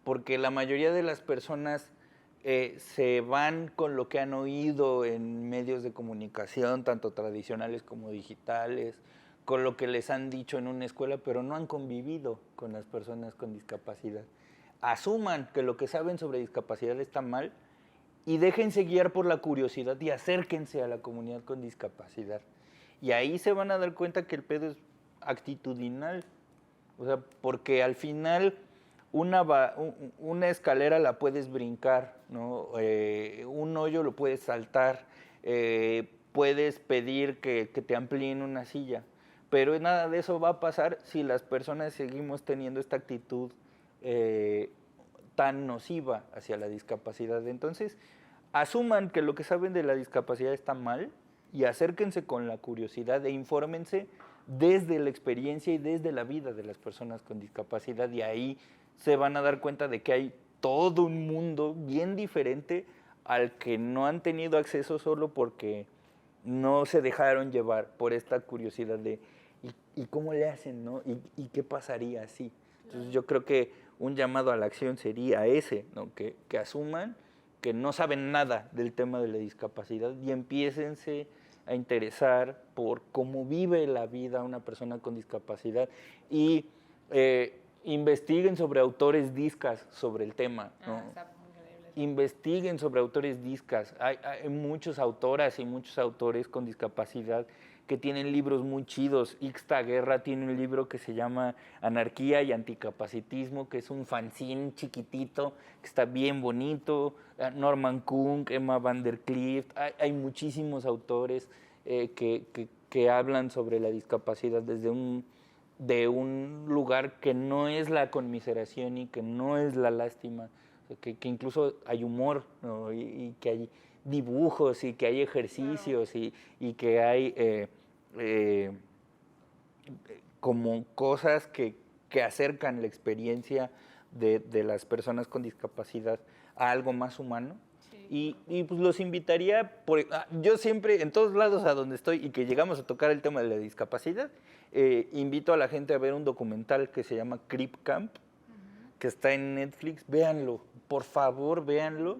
S1: porque la mayoría de las personas se van con lo que han oído en medios de comunicación, tanto tradicionales como digitales, con lo que les han dicho en una escuela, pero no han convivido con las personas con discapacidad. Asuman que lo que saben sobre discapacidad está mal y déjense guiar por la curiosidad y acérquense a la comunidad con discapacidad. Y ahí se van a dar cuenta que el pedo es actitudinal. O sea, porque al final una escalera la puedes brincar, ¿no? Un hoyo lo puedes saltar, puedes pedir que te amplíen una silla, pero nada de eso va a pasar si las personas seguimos teniendo esta actitud tan nociva hacia la discapacidad. Entonces, asuman que lo que saben de la discapacidad está mal y acérquense con la curiosidad e infórmense desde la experiencia y desde la vida de las personas con discapacidad, y ahí se van a dar cuenta de que hay todo un mundo bien diferente al que no han tenido acceso solo porque no se dejaron llevar por esta curiosidad de ¿y cómo le hacen, no? ¿Y qué pasaría así? Entonces yo creo que un llamado a la acción sería ese, ¿no? Que asuman que no saben nada del tema de la discapacidad y empiécense a interesar por cómo vive la vida una persona con discapacidad y investiguen sobre autores discas sobre el tema, ¿no?
S2: Está muy increíble.
S1: Investiguen sobre autores discas. Hay muchas autoras y muchos autores con discapacidad que tienen libros muy chidos. Ixta Guerra tiene un libro que se llama Anarquía y Anticapacitismo, que es un fanzine chiquitito, que está bien bonito. Norman Kung, Emma van der Klieft, hay muchísimos autores que hablan sobre la discapacidad desde de un lugar que no es la conmiseración y que no es la lástima, que incluso hay humor, ¿no? y que hay dibujos y que hay ejercicios y que hay como cosas que acercan la experiencia de las personas con discapacidad a algo más humano. Y pues los invitaría, yo siempre, en todos lados a donde estoy y que llegamos a tocar el tema de la discapacidad, invito a la gente a ver un documental que se llama Crip Camp, que está en Netflix. Véanlo, por favor, véanlo,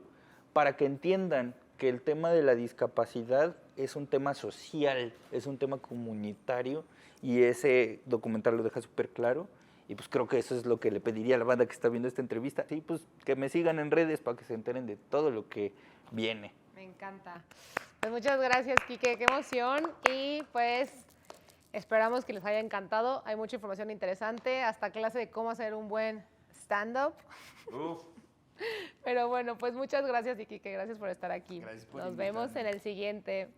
S1: para que entiendan que el tema de la discapacidad es un tema social, es un tema comunitario, y ese documental lo deja súper claro. Y pues creo que eso es lo que le pediría a la banda que está viendo esta entrevista. Sí, pues que me sigan en redes para que se enteren de todo lo que viene.
S2: Me encanta. Pues muchas gracias, Quique, qué emoción. Y pues esperamos que les haya encantado. Hay mucha información interesante, hasta clase de cómo hacer un buen stand-up. Pero bueno, pues muchas gracias, Quique, gracias por estar aquí.
S1: Gracias por
S2: Nos vemos
S1: invitarme.
S2: en el siguiente.